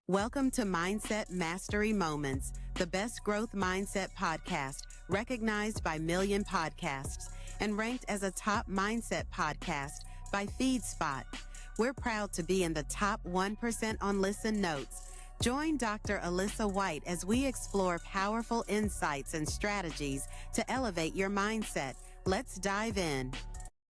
Welcome to Mindset Mastery Moments, the best growth mindset podcast recognized by Million Podcasts and ranked as a top mindset podcast by FeedSpot. We're proud to be in the top 1% on Listen Notes. Join Dr. Alisa Whyte as we explore powerful insights and strategies to elevate your mindset. Let's dive in.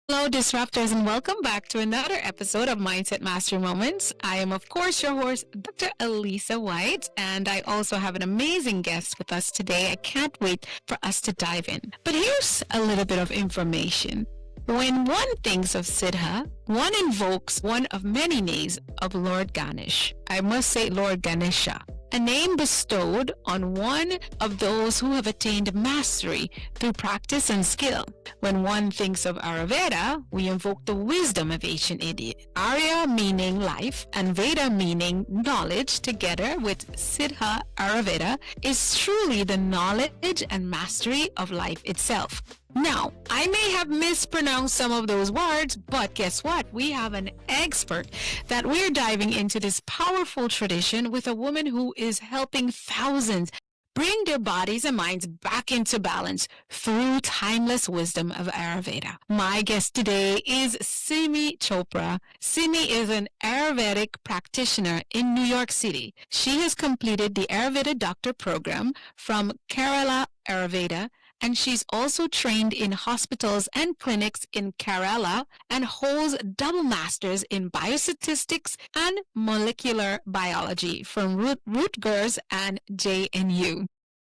Hello, disruptors, and welcome back to another episode of Mindset Mastery Moments. I am, of course, your host, Dr. Alisa Whyte, and I also have an amazing guest with us today. I can't wait for us to dive in. But here's a little bit of information. When one thinks of Siddha, one invokes one of many names of Lord Ganesh. I must say Lord Ganesha, a name bestowed on one of those who have attained mastery through practice and skill. When one thinks of Ayurveda, we invoke the wisdom of ancient India. Arya meaning life and Veda meaning knowledge, together with Siddha Ayurveda, is truly the knowledge and mastery of life itself. Now, I may have mispronounced some of those words, but guess what? We have an expert that we're diving into this powerful tradition with a woman who is helping thousands bring their bodies and minds back into balance through timeless wisdom of Ayurveda. My guest today is Simmi Chopra. Simmi is an Ayurvedic practitioner in New York City. She has completed the Ayurveda doctor program from Kerala Ayurveda, and she's also trained in hospitals and clinics in Kerala and holds double masters in biostatistics and molecular biology from Rutgers and JNU.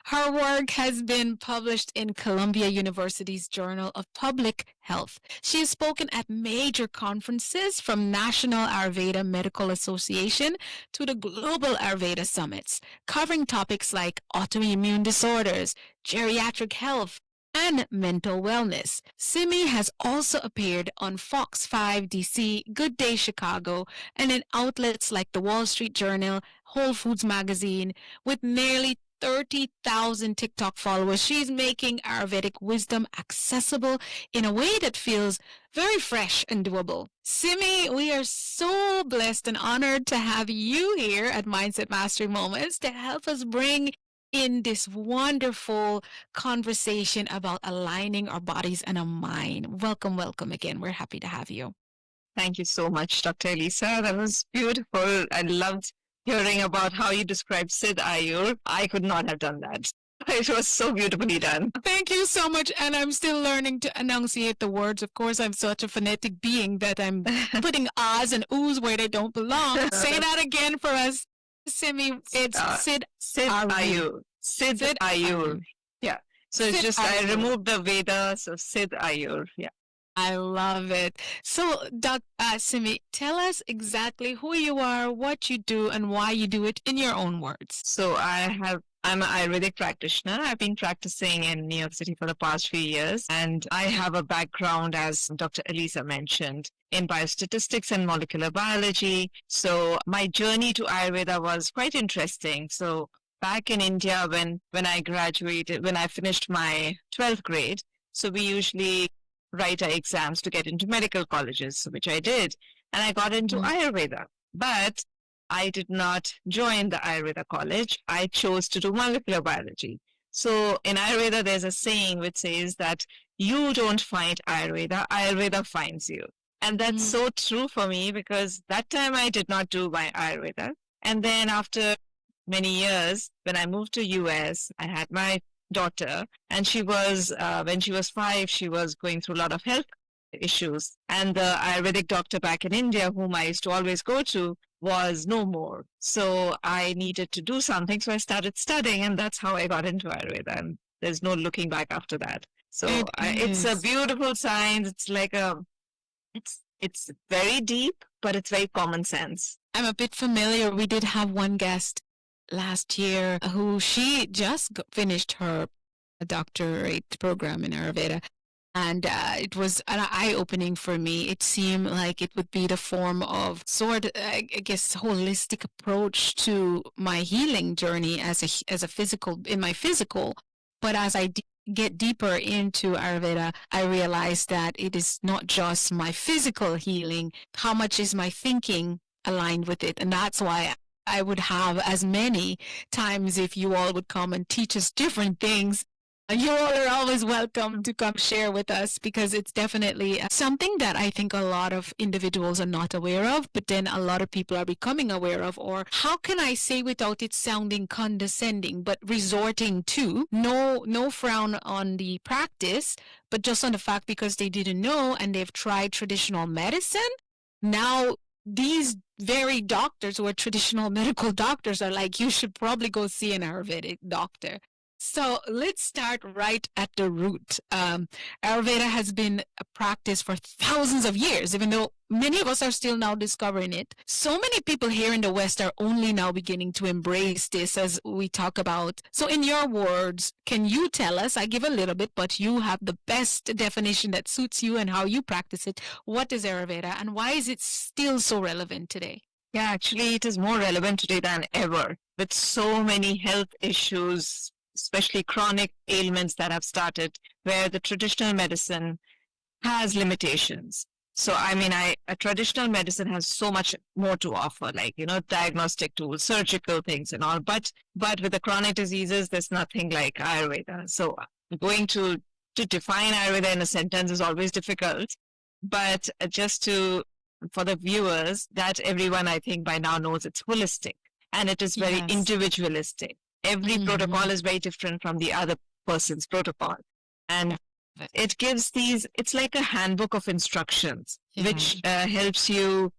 Her work has been published in Columbia University's Journal of Public Health. She has spoken at major conferences from National Ayurveda Medical Association to the Global Ayurveda Summits, covering topics like autoimmune disorders, geriatric health, and mental wellness. Simmi has also appeared on Fox 5 DC, Good Day Chicago, and in outlets like the Wall Street Journal, Whole Foods Magazine, with nearly 30,000 TikTok followers. She's making Ayurvedic wisdom accessible in a way that feels very fresh and doable. Simmi, we are so blessed and honored to have you here at Mindset Mastery Moments to help us bring in this wonderful conversation about aligning our bodies and our mind. Welcome, welcome again. We're happy to have you. Thank you so much, Dr. Alisa. That was beautiful. I loved hearing about how you described Siddha Ayur. I could not have done that. It was so beautifully done. Thank you so much. And I'm still learning to enunciate the words. Of course, I'm such a phonetic being that I'm putting ahs and oohs where they don't belong. Say that again for us, Simmi. It's Siddha Ayur. Siddha Ayur. Yeah. So it's just, I removed the Veda, so Siddha Ayur. Yeah. I love it. So, Simmi, tell us exactly who you are, what you do, and why you do it in your own words. So I'm an Ayurvedic practitioner. I've been practicing in New York City for the past few years, and I have a background, as Dr. Alisa mentioned, in biostatistics and molecular biology. So my journey to Ayurveda was quite interesting. So back in India, when I graduated, when I finished my 12th grade, so we usually write our exams to get into medical colleges, which I did. And I got into Ayurveda. But I did not join the Ayurveda college. I chose to do molecular biology. So in Ayurveda, there's a saying which says that you don't find Ayurveda, Ayurveda finds you. And that's so true for me, because that time I did not do my Ayurveda. And then after many years, when I moved to US, I had my daughter, and she was, when she was 5, she was going through a lot of health issues. And the Ayurvedic doctor back in India, whom I used to always go to, was no more. So I needed to do something. So I started studying, and that's how I got into Ayurveda. And there's no looking back after that. So it's a beautiful science. It's like it's very deep, but it's very common sense. I'm a bit familiar. We did have one guest last year who she just finished her doctorate program in Ayurveda. And it was an eye-opening for me. It seemed like it would be the form of I guess, holistic approach to my healing journey as a physical, in my physical. But as I get deeper into Ayurveda, I realized that it is not just my physical healing. How much is my thinking aligned with it? And that's why I would have as many times if you all would come and teach us different things. You all are always welcome to come share with us, because it's definitely something that I think a lot of individuals are not aware of, but then a lot of people are becoming aware of, or how can I say without it sounding condescending, but resorting to, no frown on the practice, but just on the fact because they didn't know and they've tried traditional medicine. Now these very doctors who are traditional medical doctors are like, you should probably go see an Ayurvedic doctor. So let's start right at the root. Ayurveda has been a practice for thousands of years, even though many of us are still now discovering it. So many people here in the West are only now beginning to embrace this, as we talk about. So in your words, can you tell us, I give a little bit, but you have the best definition that suits you and how you practice it. What is Ayurveda and why is it still so relevant today? Yeah, actually, it is more relevant today than ever, with so many health issues, especially chronic ailments that have started, where the traditional medicine has limitations. So, I mean, a traditional medicine has so much more to offer, like, diagnostic tools, surgical things and all. But with the chronic diseases, there's nothing like Ayurveda. So going to define Ayurveda in a sentence is always difficult. But for the viewers, that everyone, I think, by now knows it's holistic and it is very individualistic. Every protocol is very different from the other person's protocol. And it gives it's like a handbook of instructions, which helps you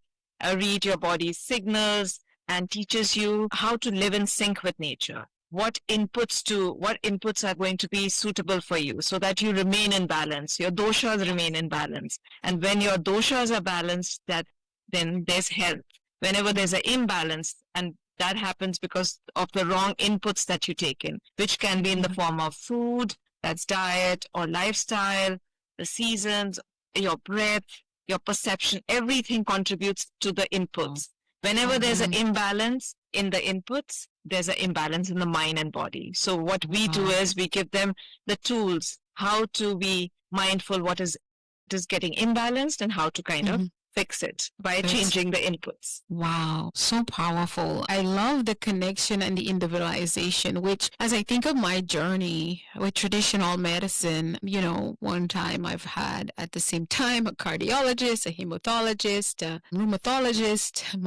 read your body's signals and teaches you how to live in sync with nature. What inputs are going to be suitable for you so that you remain in balance. Your doshas remain in balance. And when your doshas are balanced, then there's health. Whenever there's an imbalance, and that happens because of the wrong inputs that you take in, which can be in the form of food, that's diet or lifestyle, the seasons, your breath, your perception, everything contributes to the inputs. Whenever there's an imbalance in the inputs, there's an imbalance in the mind and body. So what we do is we give them the tools, how to be mindful what is getting imbalanced and how to kind of fix it by changing the inputs. Wow, so powerful. I love the connection and the individualization, which, as I think of my journey with traditional medicine, one time I've had at the same time a cardiologist, a hematologist, a rheumatologist,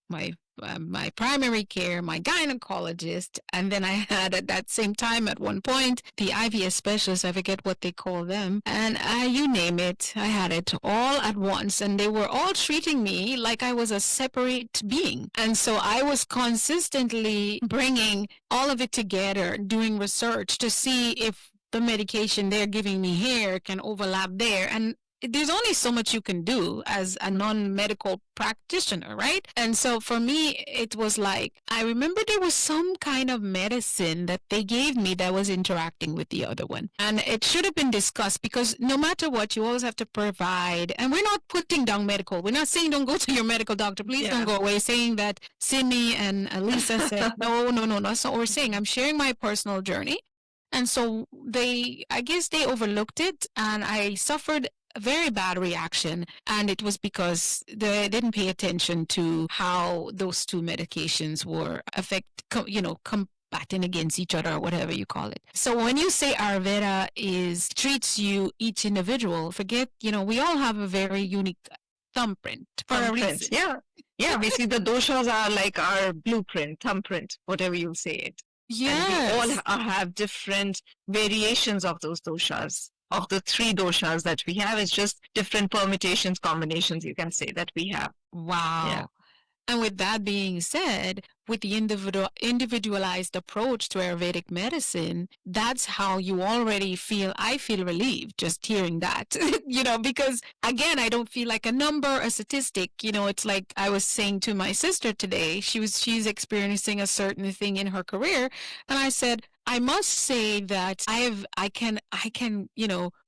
my primary care, my gynecologist, and then I had at that same time at one point the IVF specialist, I forget what they call them, and you name it, I had it all at once, and they were all treating me like I was a separate being. And so I was consistently bringing all of it together, doing research to see if the medication they're giving me here can overlap there. And there's only so much you can do as a non-medical practitioner, right? And so for me, it was like, I remember there was some kind of medicine that they gave me that was interacting with the other one. And it should have been discussed, because no matter what, you always have to provide. And we're not putting down medical. We're not saying don't go to your medical doctor. Please don't go away saying that Simmi and Alisa said, no. That's not what we're saying. I'm sharing my personal journey. And so I guess they overlooked it, and I suffered a very bad reaction, and it was because they didn't pay attention to how those two medications were combating against each other, or whatever you call it. So when you say Ayurveda treats you, each individual, forget, we all have a very unique thumbprint for a reason. Yeah. Basically the doshas are like our blueprint, thumbprint, whatever you say it. Yes. And we all have different variations of those doshas. Of the 3 doshas that we have, it's just different permutations, combinations, you can say, that we have. Wow. Yeah. And with that being said, with the individualized approach to Ayurvedic medicine, that's how you already I feel relieved just hearing that, because again, I don't feel like a number, a statistic. It's like I was saying to my sister today, she's experiencing a certain thing in her career. And I said, I must say that I can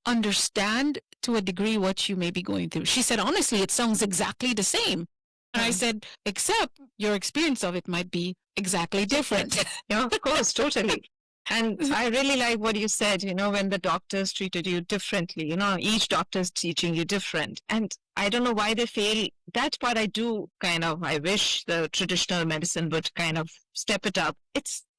understand to a degree what you may be going through. She said, honestly, it sounds exactly the same. And I said, except your experience of it might be exactly different. Yeah, of course, totally. And I really like what you said, when the doctors treated you differently, each doctor is teaching you different. And I don't know why they fail. That part I wish the traditional medicine would kind of step it up.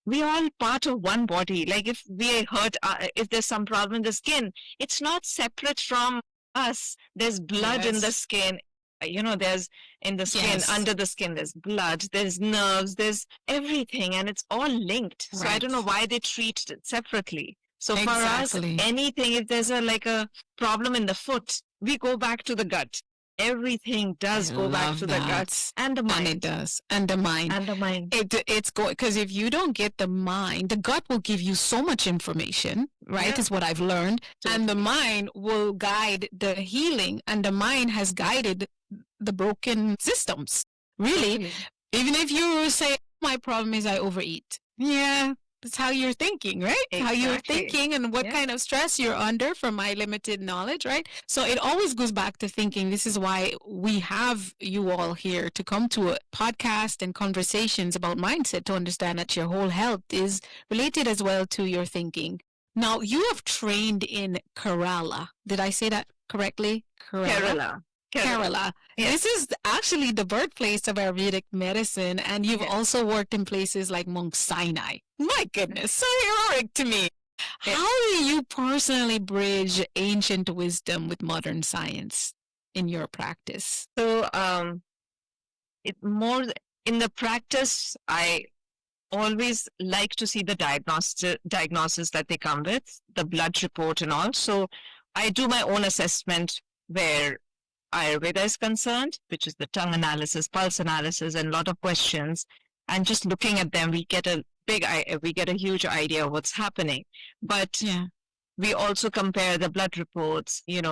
We all part of one body. Like if we hurt, if there's some problem in the skin, it's not separate from us. There's blood in the skin. There's in the skin, under the skin, there's blood, there's nerves, there's everything, and it's all linked. So I don't know why they treat it separately. So for us, anything, if there's a problem in the foot, we go back to the gut. Everything does go back to the guts and the mind. And it does. And the mind. And the mind. It's going, because if you don't get the mind, the gut will give you so much information, right? Yeah. Is what I've learned. Totally. And the mind will guide the healing, and the mind has guided the broken systems. Really. Totally. Even if you say, my problem is I overeat. Yeah. That's how you're thinking, right? Exactly. How you're thinking and what kind of stress you're under from my limited knowledge, right? So it always goes back to thinking. This is why we have you all here to come to a podcast and conversations about mindset, to understand that your whole health is related as well to your thinking. Now, you have trained in Kerala. Did I say that correctly? Kerala. Yes. This is actually the birthplace of Ayurvedic medicine, and you've also worked in places like Mount Sinai. My goodness, so heroic to me. Yes. How do you personally bridge ancient wisdom with modern science in your practice? So, more in the practice, I always like to see the diagnosis that they come with, the blood report and all. So I do my own assessment where Ayurveda is concerned, which is the tongue analysis, pulse analysis, and a lot of questions. And just looking at them, we get a huge idea of what's happening. But we also compare the blood reports, the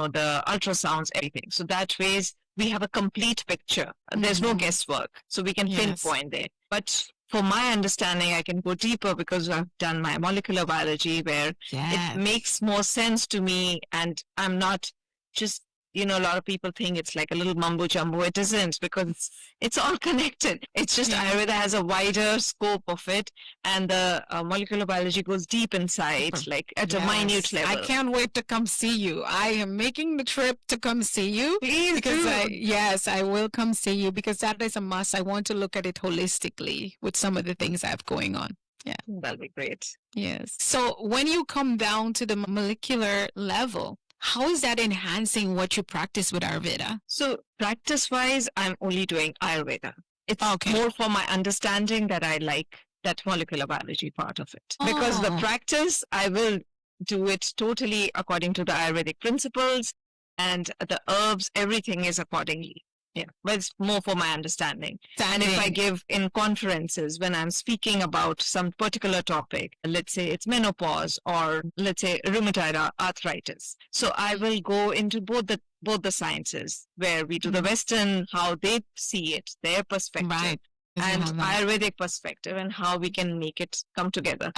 ultrasounds, everything. So that way we have a complete picture. There's no guesswork. So we can pinpoint it. But for my understanding, I can go deeper because I've done my molecular biology, where it makes more sense to me. And I'm not just, a lot of people think it's like a little mumbo jumbo. It isn't, because it's all connected. It's just Ayurveda has a wider scope of it, and the molecular biology goes deep inside, like at a minute level. I can't wait to come see you. I am making the trip to come see you. Please because do. I will come see you, because that is a must. I want to look at it holistically with some of the things I have going on. Yeah. That'll be great. Yes. So when you come down to the molecular level, how is that enhancing what you practice with Ayurveda? So practice-wise, I'm only doing Ayurveda. It's more for my understanding that I like that molecular biology part of it. Because the practice, I will do it totally according to the Ayurvedic principles, and the herbs, everything is accordingly. Yeah, but it's more for my understanding. And if I give in conferences, when I'm speaking about some particular topic, let's say it's menopause, or let's say rheumatoid arthritis. So I will go into both the sciences, where we do the Western, how they see it, their perspective, and Ayurvedic perspective, and how we can make it come together.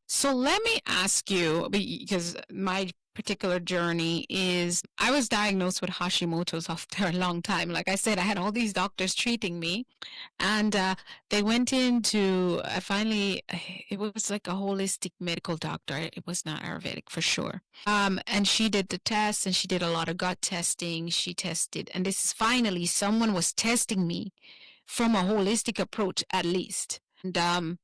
So let me ask you, because my particular journey is, I was diagnosed with Hashimoto's after a long time. Like I said, I had all these doctors treating me, and they went into, it was like a holistic medical doctor. It was not Ayurvedic for sure. And she did the tests, and she did a lot of gut testing. She tested, and this is finally someone was testing me from a holistic approach, at least. And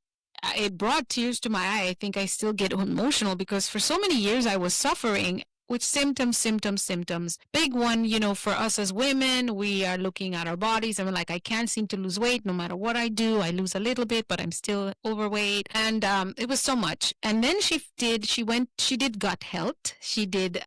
it brought tears to my eye. I think I still get emotional, because for so many years I was suffering with symptoms. Big one, for us as women, we are looking at our bodies and we're like, I can't seem to lose weight. No matter what I do, I lose a little bit, but I'm still overweight. And it was so much. And then she did gut health. She did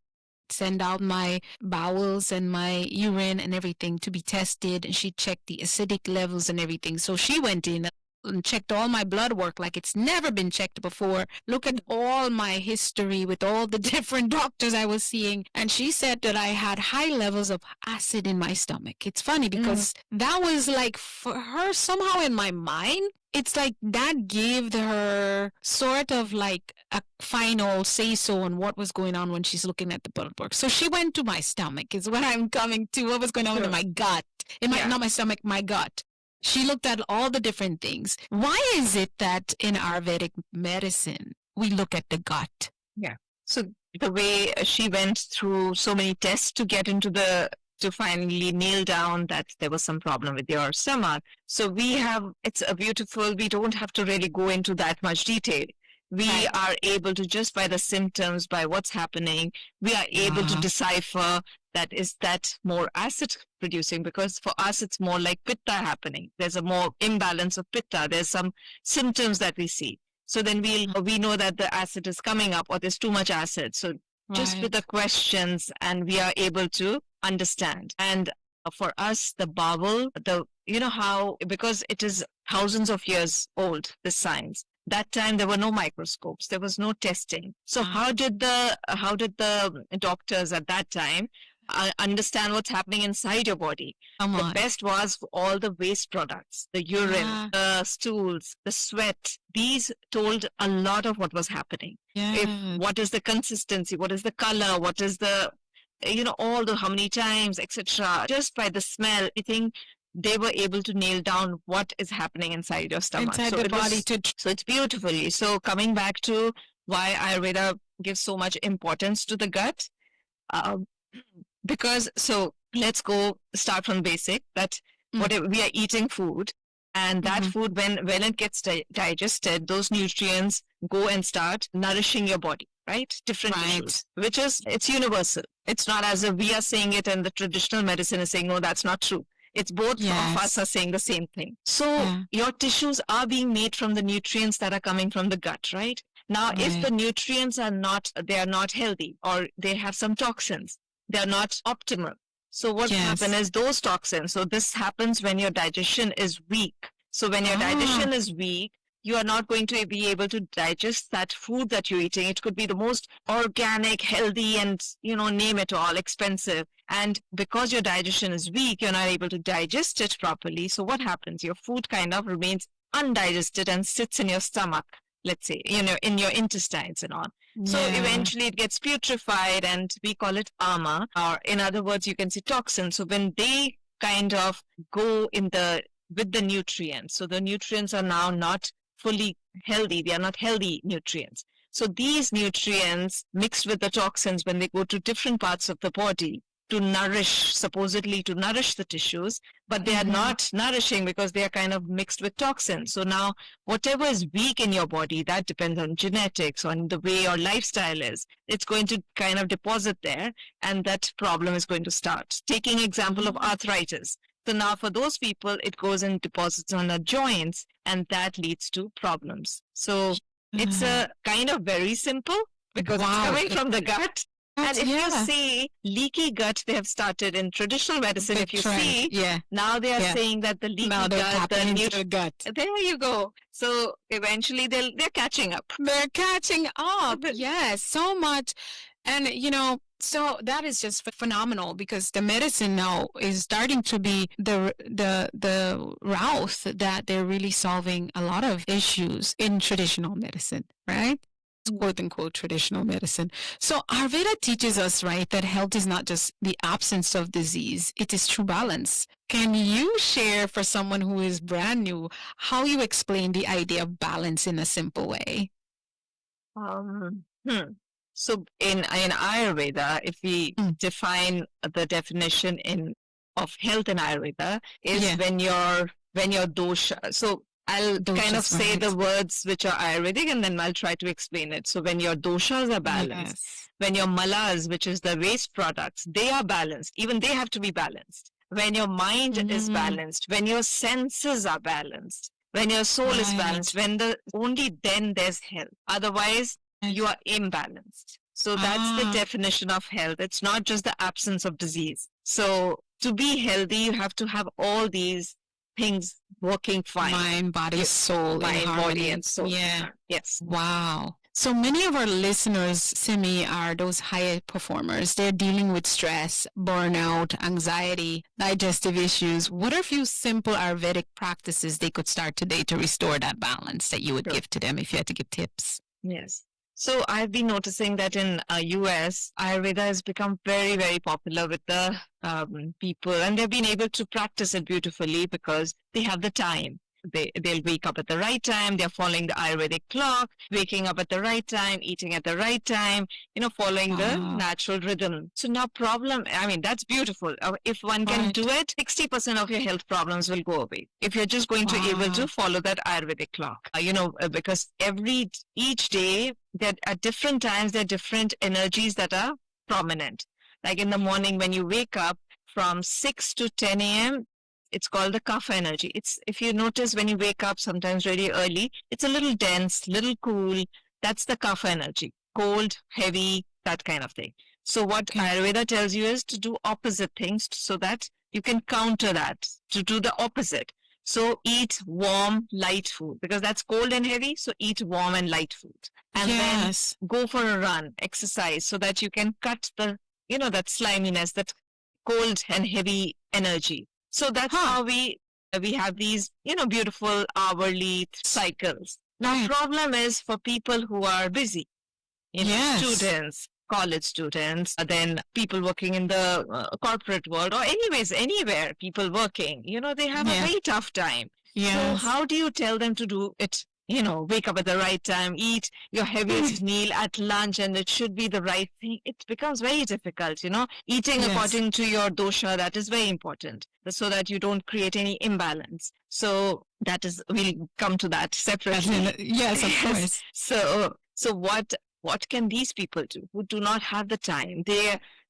send out my bowels and my urine and everything to be tested. And she checked the acidic levels and everything. So she went in and checked all my blood work like it's never been checked before. Look at all my history with all the different doctors I was seeing. And she said that I had high levels of acid in my stomach. It's funny because that was like, for her, somehow in my mind, it's like that gave her sort of like a final say-so on what was going on when she's looking at the blood work. So she went to my stomach, is what I'm coming to. What was going on in my gut? Not my stomach, my gut. She looked at all the different things. Why is it that in Ayurvedic medicine, we look at the gut? Yeah. So the way she went through so many tests to get into to finally nail down that there was some problem with your stomach. So it's a beautiful, we don't have to really go into that much detail. We Right. are able to, just by the symptoms, by what's happening, we are able to decipher that is that more acid producing, because for us it's more like pitta happening. There's a more imbalance of pitta. There's some symptoms that we see. So then we know that the acid is coming up or there's too much acid. So just with the questions, and we are able to understand. And for us, the bowel, how, because it is thousands of years old, this science. That time there were no microscopes, there was no testing. So how did the doctors at that time understand what's happening inside your body? The best was all the waste products, the urine, the stools, the sweat. These told a lot of what was happening. What is the consistency, what is the color, what is the, how many times, etc. Just by the smell, I think they were able to nail down what is happening inside your stomach. Inside the body. So it's beautifully. So coming back to why Ayurveda gives so much importance to the gut, because, so let's start from basic, that whatever we are eating food, and that food, when it gets digested, those nutrients go and start nourishing your body, right? Different tissues, it's universal. It's not as if we are saying it and the traditional medicine is saying, no, that's not true. It's both of us are saying the same thing. So your tissues are being made from the nutrients that are coming from the gut, right? Now, if the nutrients are not healthy, or they have some toxins, they're not optimal. So what happens is those toxins. So this happens when your digestion is weak. So when your digestion is weak, you are not going to be able to digest that food that you're eating. It could be the most organic, healthy, and, name it all, expensive. And because your digestion is weak, you're not able to digest it properly. So what happens? Your food kind of remains undigested and sits in your stomach, let's say, in your intestines and all. So eventually it gets putrefied, and we call it ama, or in other words, you can say toxins. So when they kind of go with the nutrients, so the nutrients are now not fully healthy. They are not healthy nutrients. So these nutrients mixed with the toxins, when they go to different parts of the body supposedly to nourish the tissues, but they are not nourishing because they are kind of mixed with toxins. So now whatever is weak in your body, that depends on genetics, on the way your lifestyle is, it's going to kind of deposit there, and that problem is going to start. Taking example of arthritis. So now for those people, it goes and deposits on the joints, and that leads to problems. So it's a kind of very simple, because it's coming from the gut. And if you see leaky gut, they have started in traditional medicine. If you see, now they are saying that the leaky gut, there you go. So eventually they're catching up. They're catching up. Yes, so much. And, so that is just phenomenal, because the medicine now is starting to be the route that they're really solving a lot of issues in traditional medicine, right? Quote unquote traditional medicine. So Ayurveda teaches us, right, that health is not just the absence of disease, it is true balance. Can you share, for someone who is brand new, how you explain the idea of balance in a simple way? So in Ayurveda, if we define the definition of health in Ayurveda, is when your dosha. So I'll kind of say the words which are Ayurvedic, and then I'll try to explain it. So when your doshas are balanced, when your malas, which is the waste products, they are balanced. Even they have to be balanced. When your mind is balanced, when your senses are balanced, when your soul is balanced, only then there's health. Otherwise, you are imbalanced. So that's the definition of health. It's not just the absence of disease. So to be healthy, you have to have all these things working fine. Mind, body, soul, mind, body, and soul. Yeah. Yes. Wow. So many of our listeners, Simmi, are those high performers. They're dealing with stress, burnout, anxiety, digestive issues. What are a few simple Ayurvedic practices they could start today to restore that balance that you would give to them if you had to give tips? Yes. So I've been noticing that in US, Ayurveda has become very, very popular with the people, and they've been able to practice it beautifully because they have the time. they'll wake up at the right time. They're following the Ayurvedic clock, waking up at the right time, eating at the right time, following the natural rhythm. So now that's beautiful. If one can do it, 60% of your health problems will go away. If you're just going to able to follow that Ayurvedic clock, because each day, that at different times, there are different energies that are prominent. Like in the morning when you wake up from 6 to 10 a.m., it's called the kapha energy. If you notice when you wake up sometimes really early, it's a little dense, little cool. That's the kapha energy. Cold, heavy, that kind of thing. So what Ayurveda tells you is to do opposite things so that you can counter that, to do the opposite. So eat warm, light food because that's cold and heavy. So eat warm and light food. And then go for a run, exercise so that you can cut the, that sliminess, that cold and heavy energy. So that's how we have these, beautiful hourly cycles. Now, problem is for people who are busy, students, college students, then people working in the corporate world or anyways, anywhere, people working, they have a very tough time. So how do you tell them to do it? Wake up at the right time, eat your heaviest meal at lunch, and it should be the right thing. It becomes very difficult, Eating according to your dosha, that is very important so that you don't create any imbalance. So we'll come to that separately. Yes, of course. So what can these people do who do not have the time?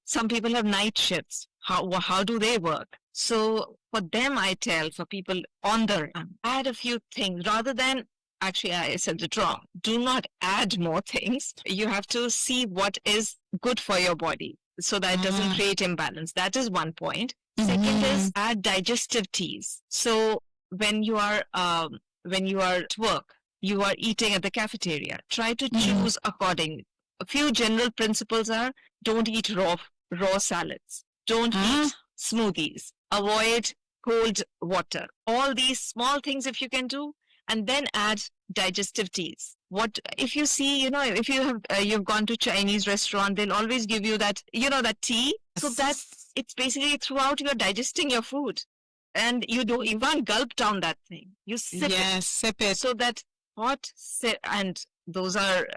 Some people have night shifts. How do they work? So for them, I tell for people on the run, add a few things rather than. Actually, I said it wrong. Do not add more things. You have to see what is good for your body so that it doesn't create imbalance. That is one point. Second is add digestive teas. So when you are at work, you are eating at the cafeteria. Try to choose according. A few general principles are: don't eat raw salads. Don't eat smoothies. Avoid cold water. All these small things, if you can do. And then add digestive teas. What if you see, if you have you've gone to Chinese restaurant, they'll always give you that, that tea. So it's basically throughout you're digesting your food, and you can't gulp down that thing. You sip it. Sip it. So that hot sip, and those are.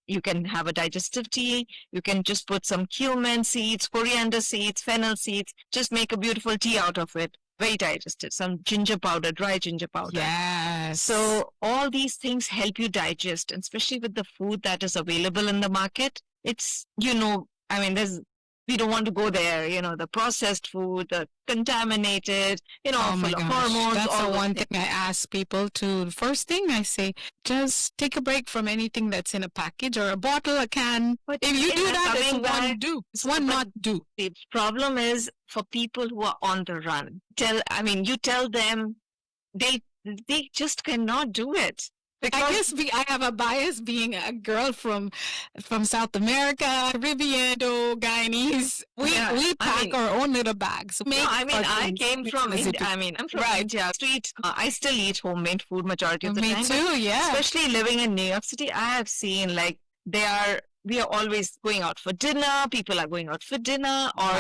You can have a digestive tea. You can just put some cumin seeds, coriander seeds, fennel seeds. Just make a beautiful tea out of it. Very digestive. Some ginger powder, dry ginger powder. Yes. So all these things help you digest, and especially with the food that is available in the market. It's, we don't want to go there, the processed food, the contaminated, full of hormones. That's the one thing I ask people to. The first thing I say, just take a break from anything that's in a package or a bottle, a can. But if you do that, it's one not do. The problem is for people who are on the run. You tell them they just cannot do it. Because I guess I have a bias being a girl from South America, Caribbean, Guyanese. We pack our own little bags. I came from India. I'm from India. I still eat homemade food majority of the time. Me too, yeah. Especially living in New York City, I have seen we are always going out for dinner. People are going out for dinner or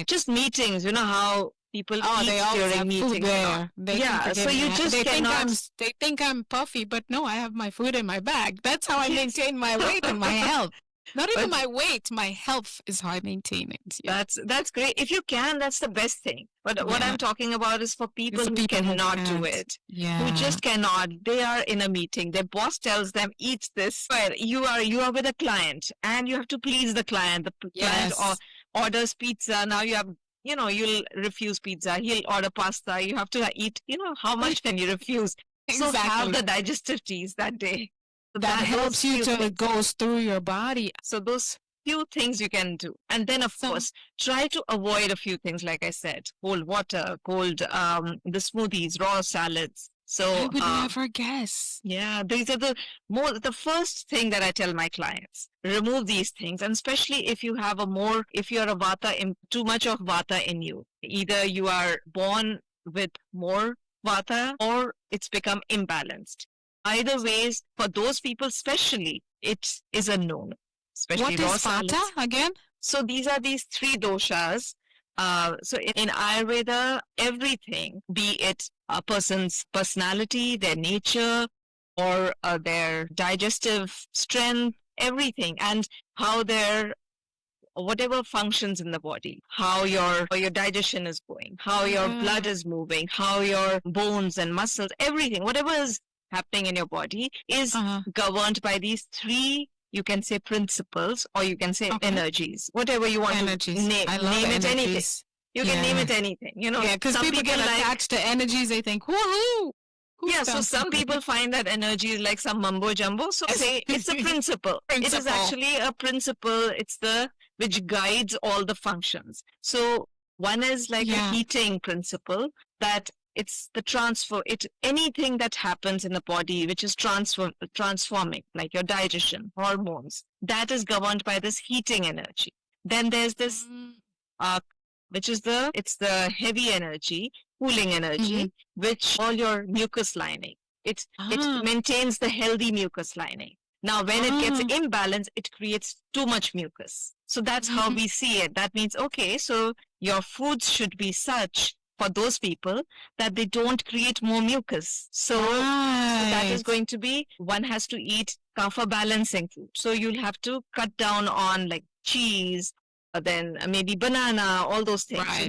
just meetings. You know how people eat during meetings. There. So you just cannot. They think I'm puffy, but no, I have my food in my bag. That's how I maintain my weight and my health. Not even my weight, my health is how I maintain it. Yeah. That's great. If you can, that's the best thing. But what I'm talking about is for people who cannot do it. Yeah. Who just cannot. They are in a meeting. Their boss tells them, eat this. Well, you are with a client and you have to please the client. The client orders pizza. Now you have, you'll refuse pizza. He'll order pasta. You have to eat, how much can you refuse? Exactly. So have the digestive teas that day. That helps you till it goes through your body. So those few things you can do. And then, of course, try to avoid a few things, like I said, cold water, the smoothies, raw salads. So I would never guess. Yeah, these are the first thing that I tell my clients. Remove these things, and especially if you have if you're a vata, too much of vata in you. Either you are born with more vata or it's become imbalanced. Either ways, for those people especially, it is a no. Especially what is vata again? So these are these three doshas. So in Ayurveda, everything, be it a person's personality, their nature, or their digestive strength, everything, and how their whatever functions in the body, how your digestion is going, how your blood is moving, how your bones and muscles, everything, whatever is happening in your body is governed by these three, you can say principles, or you can say energies, whatever you want to name. I love name it energies. anything. You can name it anything, Yeah, because people get attached to energies. They think, woohoo! So some people find that energy is like some mumbo jumbo. So say it's a principle. It is actually a principle. It's which guides all the functions. So one is like a heating principle, that it's the transfer. Anything that happens in the body which is transforming, like your digestion, hormones, that is governed by this heating energy. Then there's this which is it's the heavy energy, cooling energy, which all your mucus lining. It maintains the healthy mucus lining. Now, when it gets imbalanced, it creates too much mucus. So that's how we see it. That means, okay, so your foods should be such for those people that they don't create more mucus. So that is going to be, one has to eat kapha balancing food. So you'll have to cut down on like cheese, then maybe banana, all those things. Right. You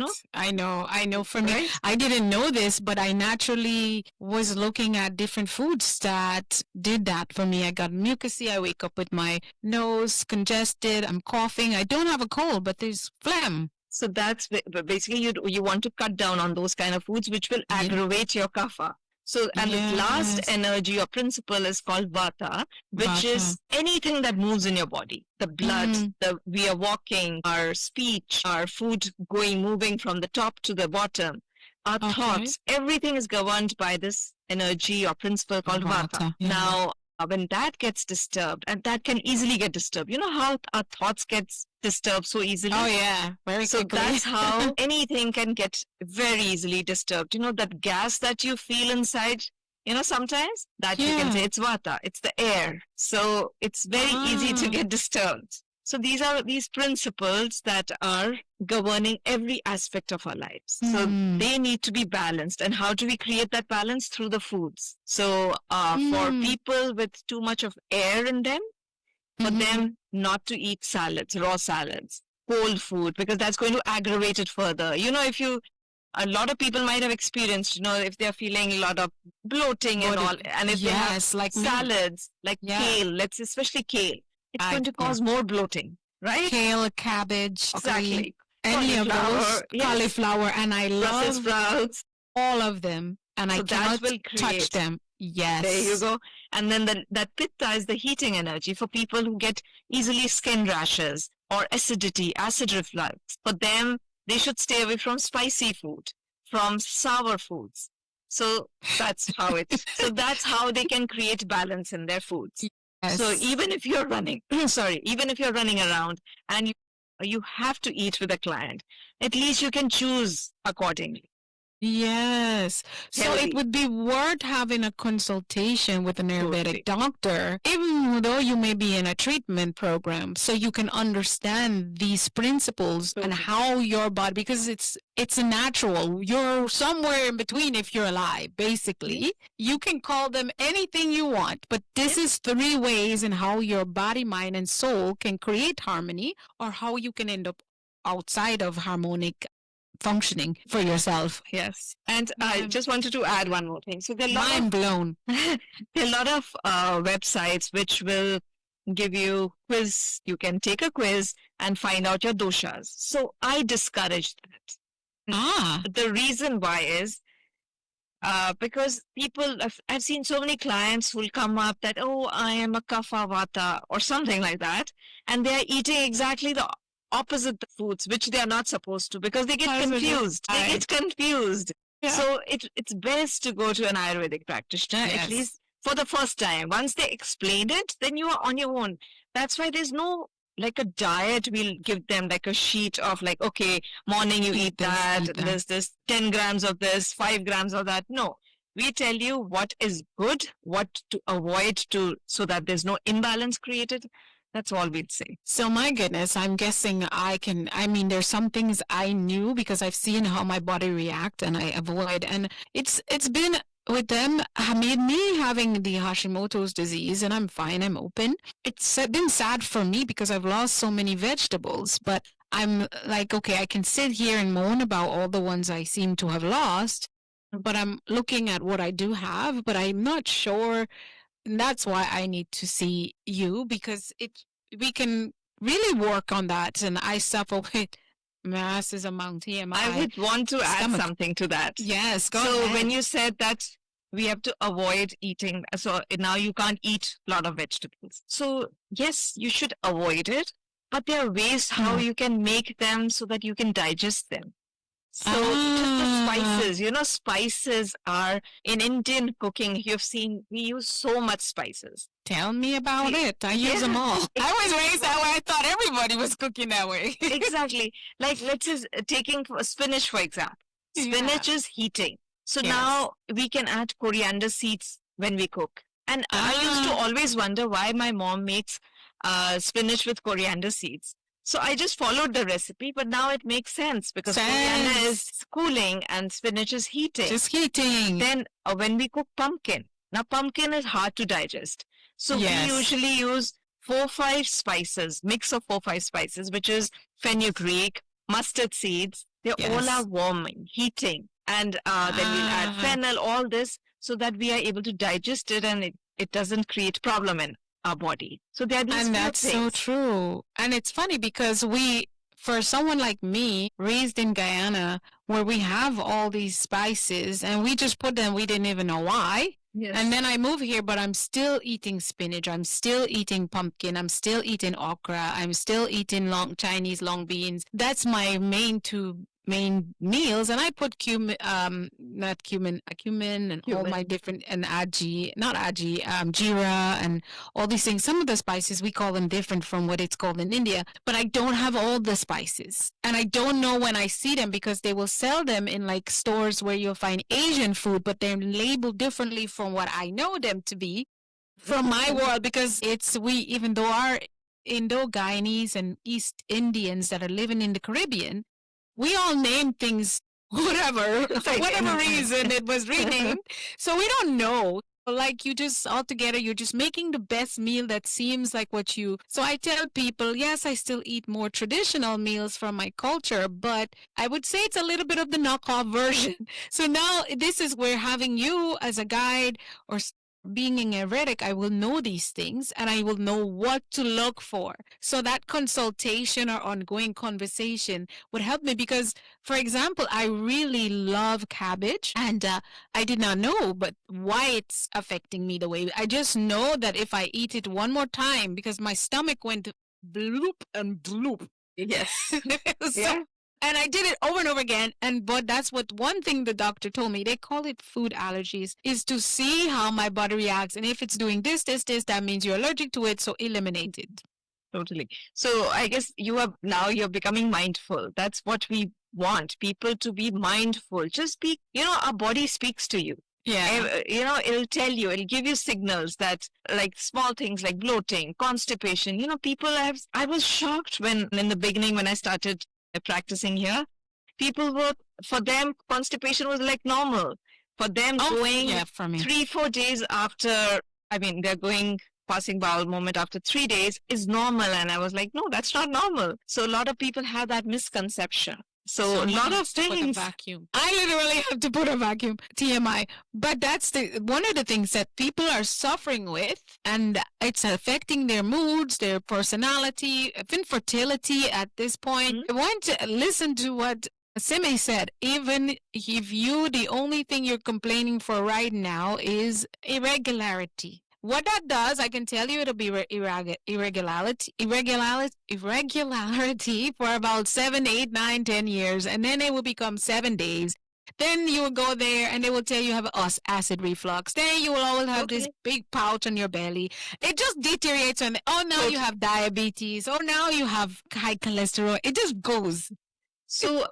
know? I know. For me, I didn't know this, but I naturally was looking at different foods that did that for me. I got mucousy. I wake up with my nose congested. I'm coughing. I don't have a cold, but there's phlegm. So that's basically you want to cut down on those kind of foods which will aggravate your kapha. So, and the last energy or principle is called vata, which is anything that moves in your body. The blood, we are walking, our speech, our food moving from the top to the bottom, our thoughts, everything is governed by this energy or principle called vata. Now, when that gets disturbed, and that can easily get disturbed, you know how our thoughts get disturbed so easily? Oh, yeah. Very so quickly. That's how anything can get very easily disturbed. You know, that gas that you feel inside, you know, sometimes that you can say it's vata, it's the air. So it's very easy to get disturbed. So these are these principles that are governing every aspect of our lives. So they need to be balanced. And how do we create that balance? Through the foods. So for people with too much of air in them, for them not to eat salads, raw salads, cold food, because that's going to aggravate it further. You know, a lot of people might have experienced, you know, if they're feeling a lot of bloating and all, and if they have like salads, like kale, especially kale, it's going to cause more bloating, right? Kale, cabbage, exactly. Any of those, cauliflower, and I love sprouts, all of them, and I cannot touch them. Yes. There you go. And then that pitta is the heating energy for people who get easily skin rashes or acidity, acid reflux. For them, they should stay away from spicy food, from sour foods. So that's how that's how they can create balance in their foods. Yes. So even if you're running, even if you're running around and you have to eat with a client, at least you can choose accordingly. Yes. So it would be worth having a consultation with an Ayurvedic doctor, even though you may be in a treatment program, so you can understand these principles and how your body, because it's a natural. You're somewhere in between if you're alive, basically. You can call them anything you want, but this is 3 ways in how your body, mind, and soul can create harmony, or how you can end up outside of harmonic functioning for yourself. Yes. And I just wanted to add one more thing. So there are mind blown. There are a lot of websites which will give you quiz. You can take a quiz and find out your doshas. So I discourage that. The reason why is because people, I've seen so many clients who will come up that, oh, I am a kapha vata or something like that. And they are eating exactly the opposite foods, which they are not supposed to, because they get confused. Yeah. So it's best to go to an Ayurvedic practitioner, at least for the first time. Once they explain it, then you are on your own. That's why there's no like a diet. We'll give them like a sheet of like, okay, morning you eat that, there's this 10 grams of this, 5 grams of that. No, we tell you what is good, what to avoid so that there's no imbalance created. That's all we'd say. So my goodness, I'm guessing there's some things I knew because I've seen how my body react and I avoid. And it's been with them, made me having the Hashimoto's disease, and I'm fine, I'm open. It's been sad for me because I've lost so many vegetables, but I'm like, okay, I can sit here and moan about all the ones I seem to have lost, but I'm looking at what I do have, but I'm not sure. And that's why I need to see you, because we can really work on that. And I suffer with massive amount TMI. I would want to add something to that. Yes, go So ahead. when you said that we have to avoid eating, so now you can't eat a lot of vegetables. So yes, you should avoid it, but there are ways how you can make them so that you can digest them. So just the spices, spices are in Indian cooking. You've seen we use so much spices. Tell me about it. I use them all. I was raised that way. I thought everybody was cooking that way. Exactly. Like let's just taking spinach for example. Spinach is heating. So now we can add coriander seeds when we cook. And I used to always wonder why my mom makes spinach with coriander seeds. So I just followed the recipe, but now it makes sense because coriander is cooling and spinach is heating. Just heating. Then when we cook pumpkin, now pumpkin is hard to digest. So we usually use 4-5 spices, mix of 4-5 spices, which is fenugreek, mustard seeds. They all are warming, heating. And then we'll add fennel, all this, so that we are able to digest it and it doesn't create problem in our body. So there are these and that's things. so true. And it's funny because for someone like me, raised in Guyana, where we have all these spices and we just put them, we didn't even know why. Yes. And then I move here, but I'm still eating spinach. I'm still eating pumpkin. I'm still eating okra. I'm still eating Chinese long beans. That's my main meals, and I put cumin and all my different, and jeera and all these things. Some of the spices we call them different from what it's called in India, but I don't have all the spices, and I don't know when I see them because they will sell them in like stores where you'll find Asian food, but they're labeled differently from what I know them to be from my world, because even though our Indo-Guyanese and East Indians that are living in the Caribbean, we all name things whatever, for whatever reason it was renamed. So we don't know. Like you're just making the best meal that seems like so I tell people, yes, I still eat more traditional meals from my culture, but I would say it's a little bit of the knockoff version. So now this is where having you as a guide or being an Ayurvedic, I will know these things and I will know what to look for. So that consultation or ongoing conversation would help me because, for example, I really love cabbage and I did not know but why it's affecting me the way. I just know that if I eat it one more time, because my stomach went bloop and bloop. Yes. And I did it over and over again. But that's one thing the doctor told me. They call it food allergies, is to see how my body reacts. And if it's doing this, that means you're allergic to it. So eliminate it. Totally. So I guess you're becoming mindful. That's what we want, people to be mindful. Just be, our body speaks to you. Yeah. It'll tell you, it'll give you signals that like small things like bloating, constipation, I was shocked when in the beginning when I started practicing here, for them, constipation was like normal. For them, going 3-4 days after, they're going passing bowel moment after 3 days is normal. And I was like, no, that's not normal. So a lot of people have that misconception. So a lot of things. Vacuum. I literally have to put a vacuum. TMI. But that's one of the things that people are suffering with, and it's affecting their moods, their personality, even fertility at this point. I want to listen to what Simmi said. Even if the only thing you're complaining for right now is irregularity. What that does, I can tell you, it'll be irregularity for about 7, 8, 9, 10 years, and then it will become 7 days. Then you will go there, and they will tell you have acid reflux. Then you will always have this big pouch on your belly. It just deteriorates. Now you have diabetes. Now you have high cholesterol. It just goes. So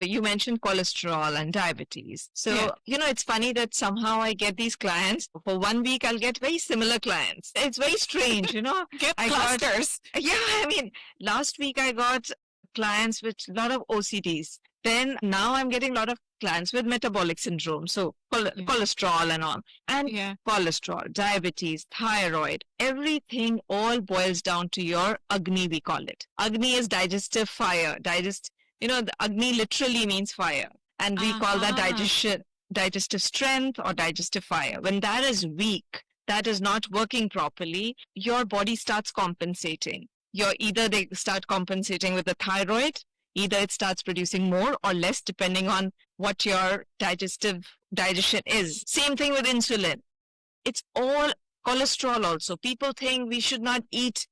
You mentioned cholesterol and diabetes. So, Yeah. it's funny that somehow I get these clients. For 1 week, I'll get very similar clients. It's very strange. Get I clusters. yeah, last week I got clients with a lot of OCDs. Then now I'm getting a lot of clients with metabolic syndrome. So cholesterol and all. And Yeah. cholesterol, diabetes, thyroid, everything all boils down to your Agni, we call it. Agni is digestive fire. The Agni literally means fire. And we call that digestive strength or digestive fire. When that is weak, that is not working properly, your body starts compensating. Either they start compensating with the thyroid, either it starts producing more or less depending on what your digestion is. Same thing with insulin. It's all cholesterol also. People think we should not eat